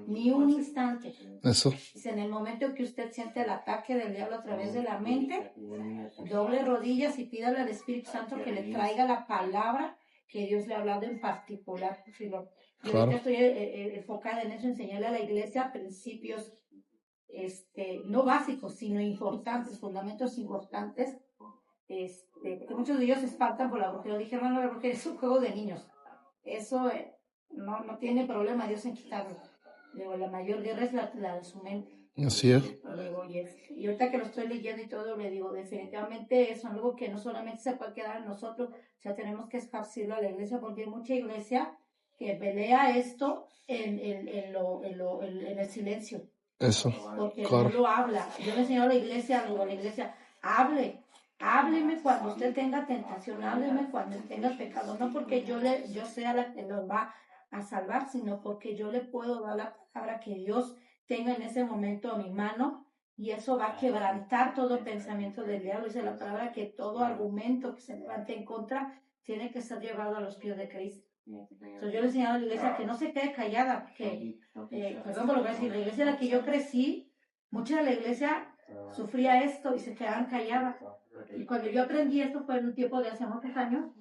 Speaker 4: ni un instante.
Speaker 1: Eso.
Speaker 4: En el momento que usted siente el ataque del diablo a través de la mente, doble rodillas y pídale al Espíritu Santo que le traiga la palabra que Dios le ha hablado en particular. Yo ahorita estoy enfocada en eso, enseñarle a la iglesia principios no básicos, sino importantes, fundamentos importantes, porque muchos de ellos se espantan por la brujería. Dije, hermano, la brujería es un juego de niños. Eso no tiene problema Dios en quitarlo. Digo, la mayor guerra es la de su mente.
Speaker 1: Así es.
Speaker 4: Digo, y ahorita que lo estoy leyendo y todo, le digo, definitivamente es algo que no solamente se puede quedar en nosotros, o sea, tenemos que esparcirlo a la iglesia, porque hay mucha iglesia que pelea esto en el silencio.
Speaker 1: Eso.
Speaker 4: Porque
Speaker 1: Claro.
Speaker 4: no lo habla. Yo le enseño a la iglesia, hábleme cuando usted tenga tentación, hábleme cuando tenga pecado, no porque yo sea la que lo va a salvar, sino porque yo le puedo dar la palabra que Dios tenga en ese momento a mi mano, y eso va a quebrantar todo pensamiento del diablo. Dice la palabra que todo argumento que se levante en contra tiene que ser llevado a los pies de Cristo. Entonces yo le he enseñado a la iglesia que no se quede callada, porque, perdón por lo que voy a decir, la iglesia en la que yo crecí, mucha de la iglesia sufría esto y se quedaban calladas. Y cuando yo aprendí esto fue en un tiempo de hace muchos años,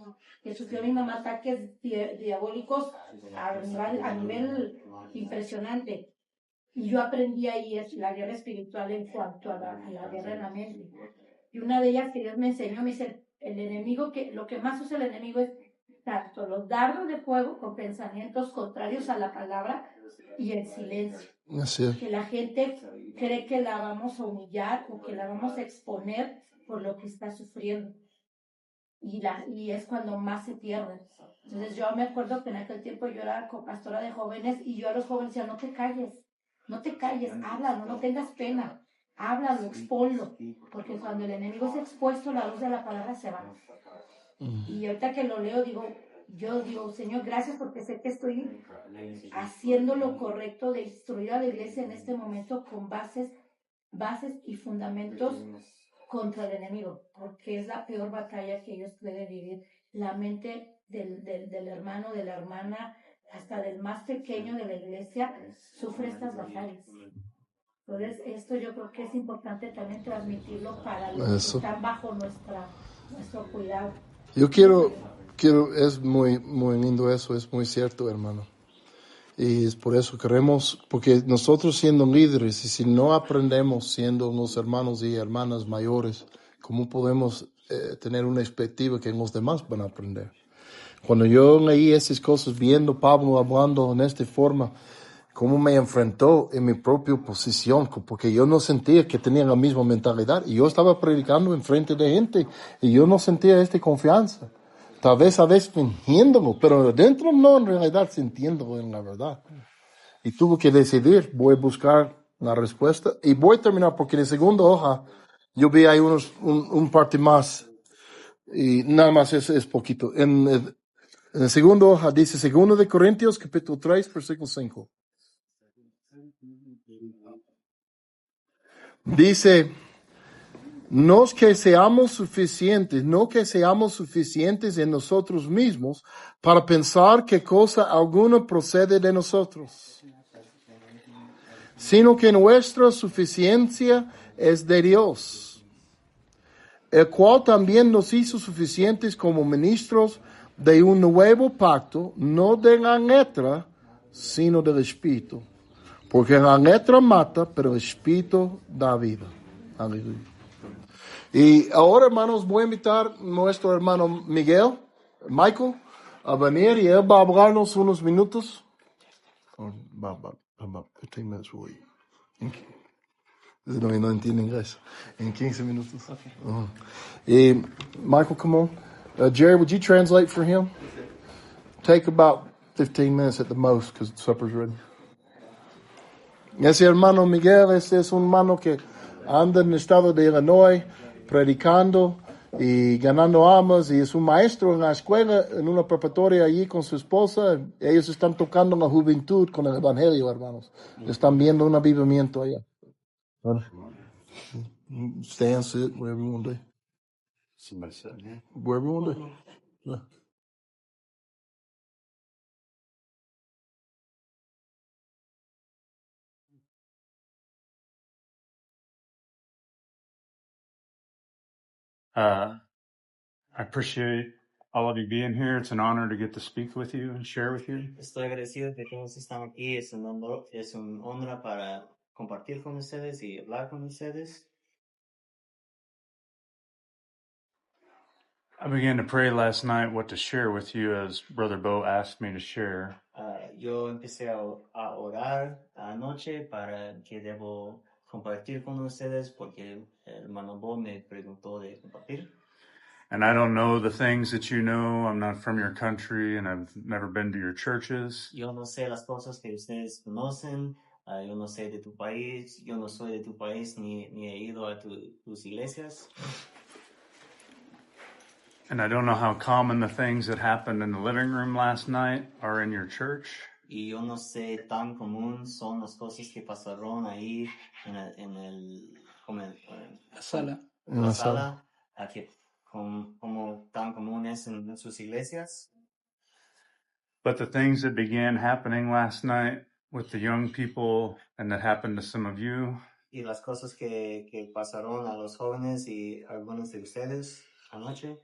Speaker 4: que sufrió mi mamá ataques diabólicos a nivel impresionante. Y yo aprendí ahí la guerra espiritual en cuanto a la guerra en la mente. Y una de ellas que Dios me enseñó, me dice, el enemigo, lo que más usa el enemigo es tanto los dardos de fuego con pensamientos contrarios a la palabra y el silencio.
Speaker 1: Así es.
Speaker 4: Que la gente cree que la vamos a humillar o que la vamos a exponer por lo que está sufriendo. Y es cuando más se pierden. Entonces yo me acuerdo que en aquel tiempo yo era pastora de jóvenes y yo a los jóvenes decía, no te calles, háblalo, no tengas pena, háblalo, exponlo, porque cuando el enemigo es expuesto, la luz de la palabra se va. Y ahorita que lo leo digo, yo digo, Señor, gracias porque sé que estoy haciendo lo correcto de instruir a la iglesia en este momento con bases y fundamentos contra el enemigo, porque es la peor batalla que ellos pueden vivir. La mente del hermano, de la hermana, hasta del más pequeño de la iglesia, sufre estas batallas. Entonces, esto yo creo que es importante también transmitirlo para los
Speaker 1: Eso.
Speaker 4: que están bajo nuestro cuidado.
Speaker 1: Yo quiero, es muy, muy lindo eso, es muy cierto, hermano. Y es por eso queremos, porque nosotros siendo líderes, y si no aprendemos siendo unos hermanos y hermanas mayores, ¿cómo podemos tener una expectativa que los demás van a aprender? Cuando yo leí esas cosas, viendo Pablo hablando en esta forma, cómo me enfrentó en mi propia posición, porque yo no sentía que tenía la misma mentalidad, y yo estaba predicando en frente de gente, y yo no sentía esta confianza. Tal vez a veces fingiéndolo, pero dentro no, en realidad sintiéndolo en la verdad. Y tuve que decidir, voy a buscar la respuesta, y voy a terminar, porque en la segunda hoja, yo vi ahí un parte más, y nada más es poquito. En la segunda hoja dice 2 de Corintios, capítulo 3, versículo 5. Dice, no que seamos suficientes en nosotros mismos para pensar que cosa alguna procede de nosotros, sino que nuestra suficiencia es de Dios, el cual también nos hizo suficientes como ministros de un nuevo pacto, no de la letra, sino del Espíritu. Porque la letra mata, pero el Espíritu da vida. Aleluya. Y ahora, hermanos, voy a invitar a nuestro hermano Michael, a venir y él va a hablarnos unos minutos. About 15 minutes, voy. No entiende inglés. En 15 minutos.
Speaker 5: Okay.
Speaker 1: Y Michael, come on. Jerry, would you translate for him? Take about 15 minutes at the most, because supper's ready. Ese hermano Miguel, ese es un hermano que anda en el estado de Illinois predicando y ganando almas, y es un maestro en la escuela, en una preparatoria allí con su esposa. Ellos están tocando la juventud con el evangelio, hermanos. Están viendo un avivamiento allá. Stand, sit, wherever you want to do.
Speaker 6: Somebody sitting here.
Speaker 1: Wherever you want to do. Yeah.
Speaker 6: I appreciate all of you being here. It's an honor to get to speak with you and share with you.
Speaker 5: Estoy agradecido que todos están aquí. Es un honor para compartir con ustedes y hablar con ustedes.
Speaker 6: I began to pray last night what to share with you as Brother Bo asked me to share.
Speaker 5: Yo empecé a orar anoche para que debo compartir con ustedes porque el hermano Bo me preguntó de compartir.
Speaker 6: And I don't know the things that you know. I'm not from your country and I've never been to your churches.
Speaker 5: Yo no sé las cosas que ustedes conocen. Yo no sé de tu país. Yo no soy de tu país ni he ido a tus iglesias.
Speaker 6: And I don't know how common the things that happened in the living room last night are in your church.
Speaker 5: Y yo no sé tan común son las cosas que pasaron ahí
Speaker 2: La sala.
Speaker 5: la sala, como tan comunes en sus iglesias.
Speaker 6: But the things that began happening last night with the young people and that happened to some of you.
Speaker 5: Y las cosas que pasaron a los jóvenes y algunos de ustedes anoche.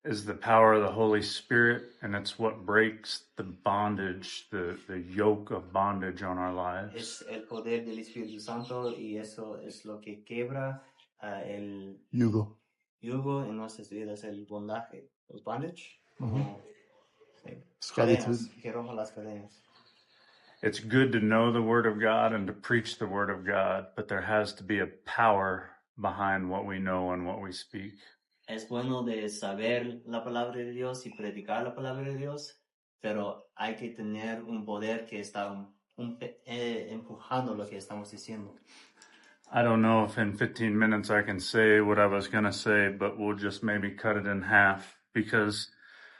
Speaker 6: Is the power of the Holy Spirit, and it's what breaks the bondage, the yoke of bondage on our lives.
Speaker 5: Es el poder del Espíritu Santo y eso es lo que quebra el
Speaker 1: yugo
Speaker 5: en nuestras vidas, el bondaje, el bondage.
Speaker 1: Esclavitud.
Speaker 5: Que rompa las cadenas.
Speaker 6: It's good to know the Word of God and to preach the Word of God, but there has to be a power behind what we know and what we speak.
Speaker 5: Es bueno de saber la palabra de Dios y predicar la palabra de Dios, pero hay que tener un poder que está empujando lo que estamos diciendo.
Speaker 6: I don't know if in 15 minutes I can say what I was going to say, but we'll just maybe cut it in half, because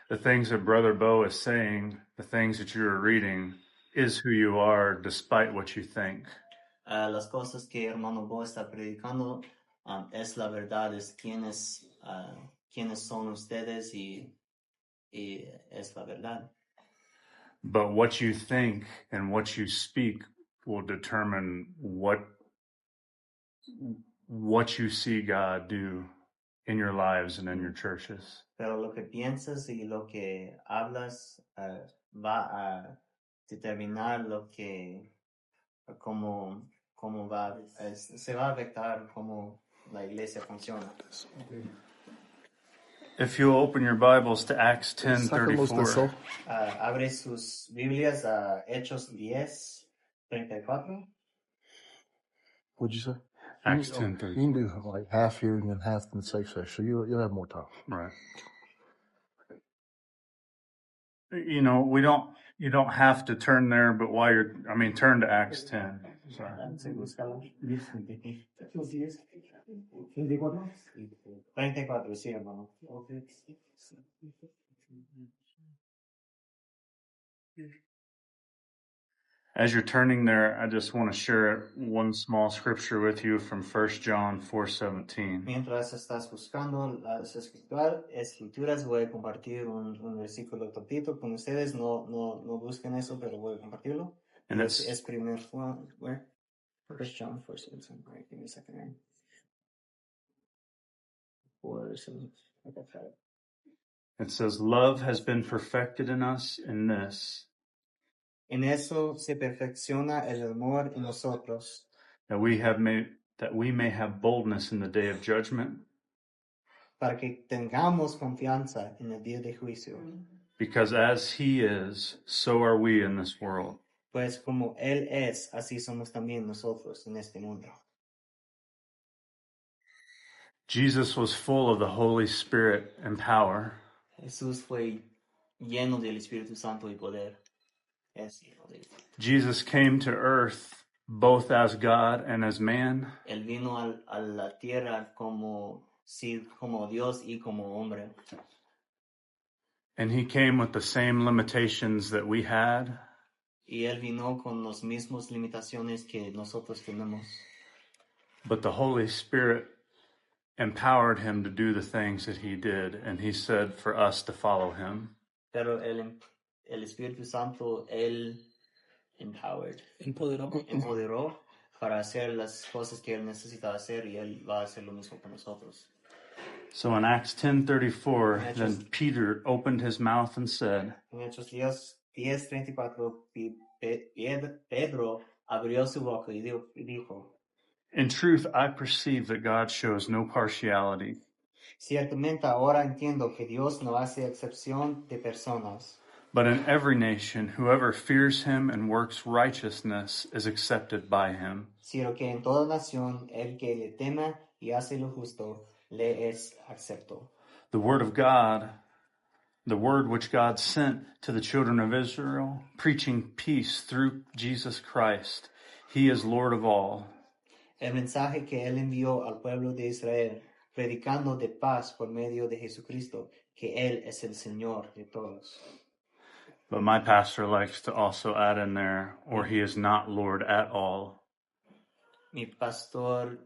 Speaker 6: The things that Brother Bo is saying, the things that you are reading, is who you are despite what you think.
Speaker 5: Las cosas que hermano Bo está predicando es la verdad, es quiénes son ustedes y es la verdad.
Speaker 6: But what you think and what you speak will determine what you see God do in your lives and in your churches.
Speaker 5: Pero lo que piensas y lo que hablas va a determinar cómo va, se va a afectar cómo la iglesia funciona.
Speaker 6: If you'll open your Bibles to Acts
Speaker 1: Sácalos de
Speaker 6: 10:34.
Speaker 1: eso.
Speaker 5: Abre sus Biblias a Hechos 10:34.
Speaker 1: What'd you say?
Speaker 6: Acts
Speaker 1: You
Speaker 6: 10:34.
Speaker 1: can do like half here and then half in the safe section. So you'll have more time.
Speaker 6: Right. You know, you don't have to turn there, but turn to Acts 10. Sorry.
Speaker 5: Sí, búscalo.
Speaker 3: 34.
Speaker 5: 34, sí, hermano.
Speaker 6: As you're turning there, I just want to share one small scripture with you from 1 John 4:17.
Speaker 5: Mientras estás buscando las escrituras, voy a compartir un versículo cortito con ustedes. No busquen eso, pero voy a compartirlo.
Speaker 6: And
Speaker 5: Es primer Juan, where? 1 John 4:17. Right, give me a second here. 4:17. Okay.
Speaker 6: It says, "Love has been perfected in us in this,
Speaker 5: En eso se perfecciona el amor en nosotros,
Speaker 6: that we may have boldness in the day of judgment,
Speaker 5: para que tengamos confianza en el día de juicio.
Speaker 6: because as he is, so are we in this world."
Speaker 5: Pues como Él es, así somos también nosotros en este mundo.
Speaker 6: Jesus was full of the Holy Spirit and power.
Speaker 5: Jesús fue lleno del Espíritu Santo y poder.
Speaker 6: Jesus came to earth both as God and as man.
Speaker 5: Él vino a la tierra como Dios y como hombre.
Speaker 6: And he came with the same limitations that we had.
Speaker 5: Y él vino con las mismas limitaciones que nosotros tenemos.
Speaker 6: But the Holy Spirit empowered him to do the things that he did, and he said for us to follow him.
Speaker 5: Pero el Espíritu Santo, él empoderó para hacer las cosas que él necesita hacer, y él va a hacer lo mismo con nosotros.
Speaker 6: So in Acts 10:34, then Peter opened his mouth and said,
Speaker 5: En Hechos 10:34, Pedro abrió su boca y dijo,
Speaker 6: "In truth, I perceive that God shows no partiality,
Speaker 5: ciertamente ahora entiendo que Dios no hace excepción de personas,
Speaker 6: but in every nation, whoever fears him and works righteousness is accepted by him."
Speaker 5: sino que en toda nación el que le tema y hace lo justo, le es acepto.
Speaker 6: The word of God, the word which God sent to the children of Israel, preaching peace through Jesus Christ. He is Lord of all.
Speaker 5: El mensaje que él envió al pueblo de Israel, predicando de paz por medio de Jesucristo, que él es el Señor de todos.
Speaker 6: But my pastor likes to also add in there, or he is not Lord at all.
Speaker 5: Mi pastor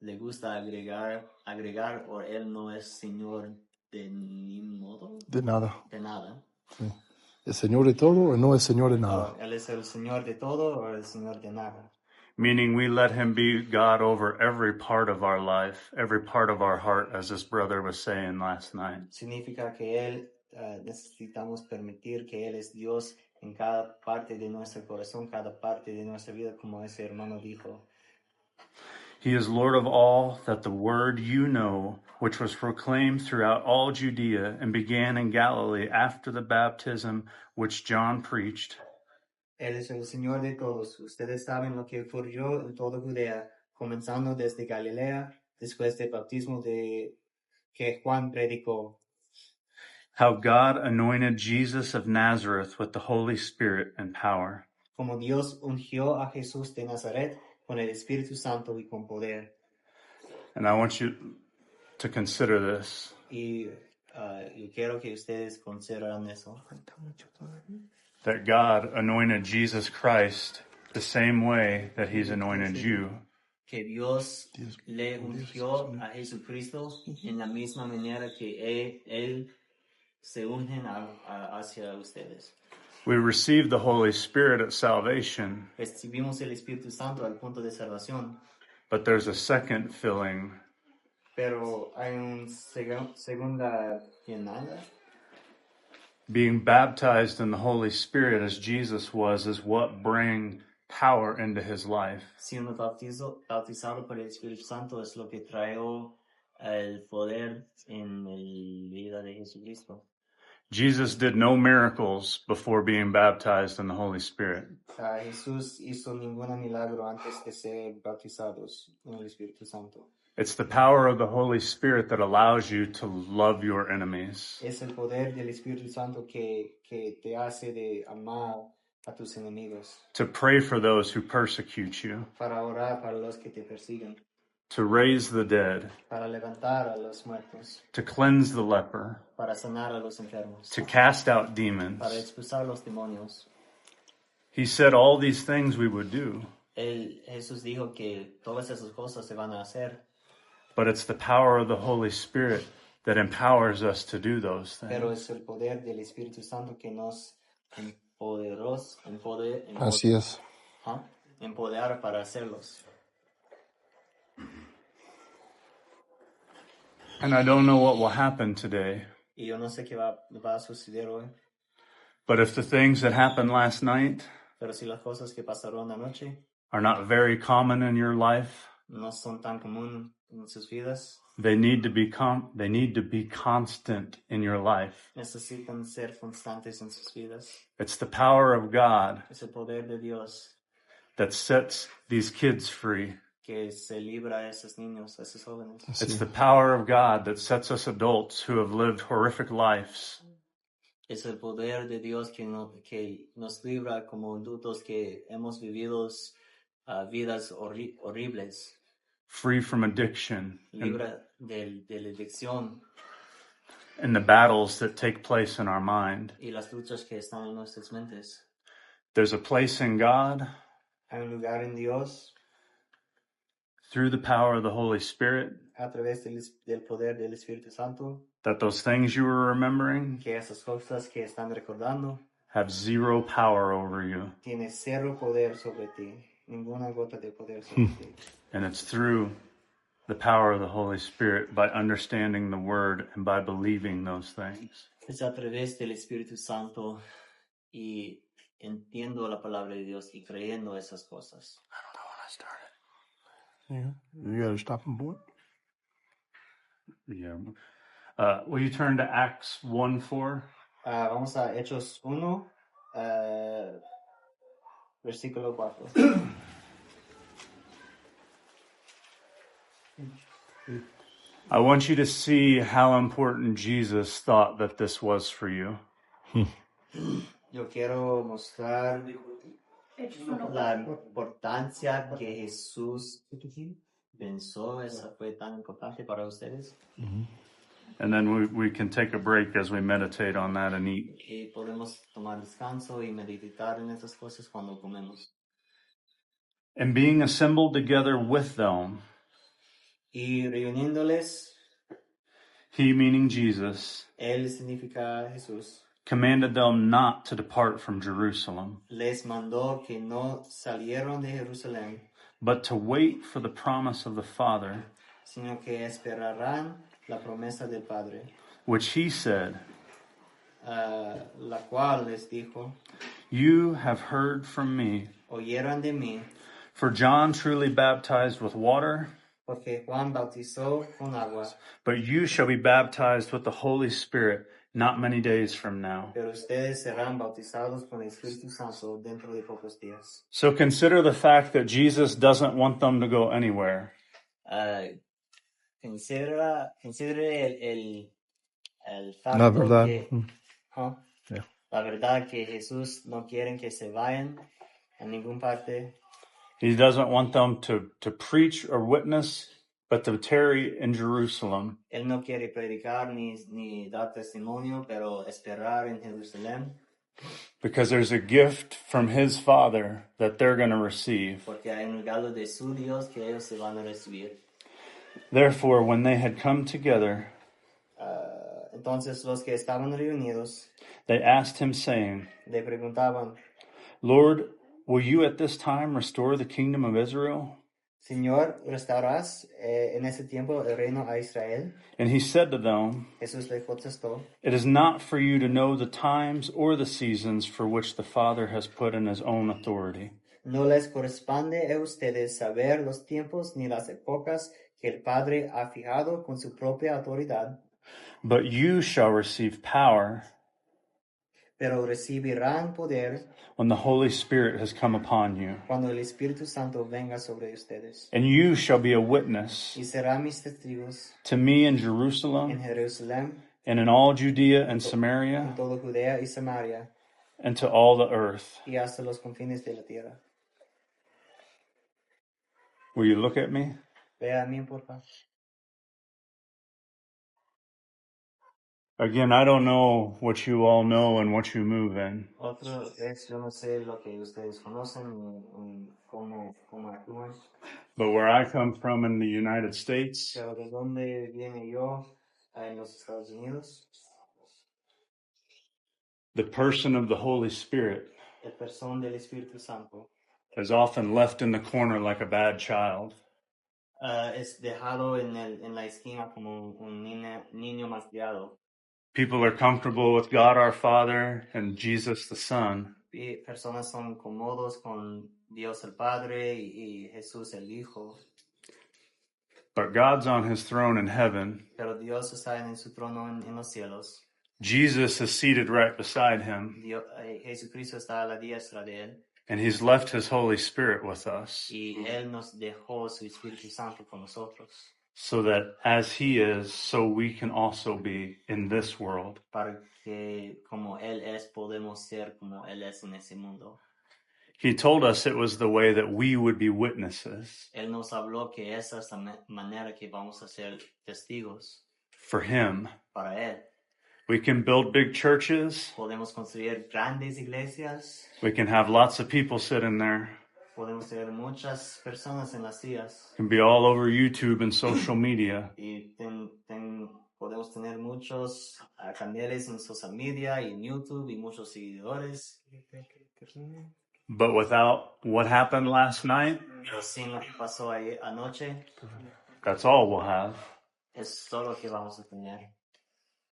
Speaker 5: le gusta agregar, o él no es Señor de ni modo,
Speaker 1: De nada.
Speaker 5: de nada.
Speaker 1: Sí. ¿Es Señor de todo o no es Señor de nada?
Speaker 5: Él es el Señor de todo o el Señor de nada.
Speaker 6: Meaning we let him be God over every part of our life, every part of our heart, as this brother was saying last night.
Speaker 5: Significa que él necesitamos permitir que él es Dios en cada parte de nuestro corazón, cada parte de nuestra vida, como ese hermano dijo.
Speaker 6: He is Lord of all, that the word you know, which was proclaimed throughout all Judea and began in Galilee after the baptism which John preached.
Speaker 5: Él es el Señor de todos. Ustedes saben lo que ocurrió en toda Judea, comenzando desde Galilea, después del bautismo que Juan predicó.
Speaker 6: How God anointed Jesus of Nazareth with the Holy Spirit and power.
Speaker 5: Como Dios ungió a Jesús de Nazaret con el Espíritu Santo y con poder.
Speaker 6: And I want you to consider this.
Speaker 5: Y yo quiero que ustedes consideren eso.
Speaker 6: That God anointed Jesus Christ the same way that he's anointed you.
Speaker 5: Que Dios le ungió a Jesucristo en la misma manera que él se ungen hacia ustedes.
Speaker 6: We received the Holy Spirit at salvation,
Speaker 5: Recibimos el Espíritu Santo al punto de salvación,
Speaker 6: but there's a second filling.
Speaker 5: pero hay una segunda llenada.
Speaker 6: Being baptized in the Holy Spirit as Jesus was is what bring power into his life.
Speaker 5: Siendo bautizado por el Espíritu Santo es lo que trae el poder en la vida de Jesucristo.
Speaker 6: Jesus did no miracles before being baptized in the Holy Spirit.
Speaker 5: Jesús hizo ningún milagro antes de ser bautizados en el Espíritu Santo.
Speaker 6: It's the power of the Holy Spirit that allows you to love your enemies.
Speaker 5: Es el poder del Espíritu Santo que te hace de amar a tus enemigos,
Speaker 6: To pray for those who persecute you.
Speaker 5: para orar para los que te persiguen,
Speaker 6: To raise the dead.
Speaker 5: para levantar a los muertos,
Speaker 6: To cleanse the leper.
Speaker 5: para sanar a los enfermos,
Speaker 6: To cast out
Speaker 5: para
Speaker 6: demons.
Speaker 5: expulsar los demonios.
Speaker 6: He said all these things we would do.
Speaker 5: Jesús dijo que todas esas cosas se van a hacer,
Speaker 6: But it's the power of the Holy Spirit that empowers us to do those
Speaker 5: pero
Speaker 6: things.
Speaker 5: es el poder del Espíritu Santo que nos
Speaker 1: Así es.
Speaker 5: empoderar para hacerlos.
Speaker 6: And I don't know what will happen today,
Speaker 5: Y yo no sé qué va a suceder hoy,
Speaker 6: but if the things that happened last night
Speaker 5: pero si las cosas que pasaron anoche
Speaker 6: are not very common in your life,
Speaker 5: no son tan comunes en sus vidas,
Speaker 6: they need to be constant in your life.
Speaker 5: necesitan ser constantes en sus vidas.
Speaker 6: It's the power of God
Speaker 5: Es el poder de Dios
Speaker 6: that sets these kids free.
Speaker 5: que se libra a esos niños, a esos jóvenes.
Speaker 6: It's the power of God that sets us adults who have lived horrific lives
Speaker 5: Es el poder de Dios que nos libra como adultos que hemos vivido vidas horribles,
Speaker 6: free from addiction
Speaker 5: libra de la adicción
Speaker 6: and the battles that take place in our mind.
Speaker 5: y las luchas que están en nuestras mentes.
Speaker 6: There's a place in God
Speaker 5: Hay un lugar en Dios
Speaker 6: through the power of the Holy Spirit
Speaker 5: a través del poder del Espíritu Santo,
Speaker 6: that those things you were remembering
Speaker 5: que esas cosas que están recordando
Speaker 6: have zero power over you.
Speaker 5: tiene cero poder sobre ti, ninguna gota de poder sobre ti.
Speaker 6: And it's through the power of the Holy Spirit by understanding the Word and by believing those things.
Speaker 5: Es a través del Espíritu Santo y entiendo la palabra de Dios y creyendo esas cosas.
Speaker 1: Yeah. You got a stopping point?
Speaker 6: Yeah. Will you turn to Acts 1:4?
Speaker 5: Vamos a Hechos 1, versículo 4.
Speaker 6: I want you to see how important Jesus thought that this was for you.
Speaker 5: Yo quiero mostrar
Speaker 4: Hechos 1.
Speaker 5: la importancia que Jesús pensó, esa fue tan importante para ustedes.
Speaker 6: And then we can take a break as we meditate on that and eat.
Speaker 5: Y podemos tomar descanso y meditar en esas cosas cuando comemos.
Speaker 6: And being assembled together with them,
Speaker 5: Y reuniéndoles,
Speaker 6: he, meaning Jesus,
Speaker 5: Él significa Jesús,
Speaker 6: commanded them not to depart from Jerusalem,
Speaker 5: les mandó que no salieron de Jerusalén,
Speaker 6: but to wait for the promise of the Father,
Speaker 5: sino que esperarán la promesa del Padre,
Speaker 6: which he said,
Speaker 5: la cual les dijo,
Speaker 6: you have heard from me.
Speaker 5: oyeron de mí,
Speaker 6: For John truly baptized with water,
Speaker 5: porque Juan bautizó con agua,
Speaker 6: but you shall be baptized with the Holy Spirit not many days from now.
Speaker 5: pero ustedes serán bautizados con el Espíritu Santo dentro de pocos días.
Speaker 6: So consider the fact that Jesus doesn't want them to go anywhere.
Speaker 5: Considere el facto
Speaker 1: La verdad.
Speaker 5: que
Speaker 1: Yeah.
Speaker 5: la verdad que Jesús no quiere que se vayan a ninguna parte.
Speaker 6: He doesn't want them to preach or witness but to tarry in Jerusalem,
Speaker 5: Él no quiere predicar ni dar testimonio, pero esperar en Jerusalén,
Speaker 6: because there's a gift from his Father that they're going to receive.
Speaker 5: porque hay un regalo de su Dios que ellos se van a recibir.
Speaker 6: Therefore, when they had come together,
Speaker 5: Entonces los que estaban reunidos
Speaker 6: they asked him, saying,
Speaker 5: le preguntaban,
Speaker 6: Lord, will you at this time restore the kingdom of Israel?
Speaker 5: Señor, ¿restaurarás en ese tiempo el reino a Israel?
Speaker 6: And he said to them,
Speaker 5: Jesús le contestó,
Speaker 6: It is not for you to know the times or the seasons for which the Father has put in his own authority.
Speaker 5: no les corresponde a ustedes saber los tiempos ni las épocas que el Padre ha fijado con su propia autoridad,
Speaker 6: But you shall receive power
Speaker 5: pero recibirán poder
Speaker 6: when the Holy Spirit has come upon you.
Speaker 5: cuando el Espíritu Santo venga sobre ustedes.
Speaker 6: And you shall be a witness
Speaker 5: Y serán mis testigos
Speaker 6: to me in
Speaker 5: en
Speaker 6: Jerusalem
Speaker 5: Jerusalén,
Speaker 6: and in all Judea and
Speaker 5: en
Speaker 6: Samaria
Speaker 5: toda Judea y Samaria,
Speaker 6: and to all the earth.
Speaker 5: y hasta los confines de la tierra.
Speaker 6: Will you look at me?
Speaker 5: Vea a mí, por favor.
Speaker 6: Again, I don't know what you all know and what you move in,
Speaker 5: Otro es, yo no sé lo que ustedes conocen, ni cómo actúan,
Speaker 6: but where I come from in the United States,
Speaker 5: pero de dónde viene yo en los Estados Unidos,
Speaker 6: the person of the Holy Spirit
Speaker 5: el persona del Espíritu Santo
Speaker 6: is often left in the corner like a bad child.
Speaker 5: es dejado en la esquina como un niño malcriado.
Speaker 6: People are comfortable with God our Father and Jesus the Son,
Speaker 5: Y personas son cómodos con Dios el Padre y Jesús el Hijo,
Speaker 6: but God's on his throne in heaven.
Speaker 5: pero Dios está en su trono en los cielos.
Speaker 6: Jesus is seated right beside him,
Speaker 5: Jesucristo está a la diestra de él
Speaker 6: and he's left his Holy Spirit with us,
Speaker 5: y él nos dejó su Espíritu Santo con nosotros
Speaker 6: so that as he is, so we can also be in this world.
Speaker 5: para que como él es podemos ser como él es en ese mundo.
Speaker 6: He told us it was the way that we would be witnesses
Speaker 5: Él nos habló que esa es la manera que vamos a ser testigos
Speaker 6: for him.
Speaker 5: para él.
Speaker 6: We can build big churches.
Speaker 5: Podemos construir grandes iglesias,
Speaker 6: We can have lots of people sitting there.
Speaker 5: podemos tener muchas personas en las sillas
Speaker 6: It can be all over YouTube and social media.
Speaker 5: y podemos tener muchos canales en social media y en YouTube y muchos seguidores.
Speaker 6: But without what happened last night,
Speaker 5: Pero sin lo que pasó anoche,
Speaker 6: that's all we'll have.
Speaker 5: es todo lo que vamos a tener.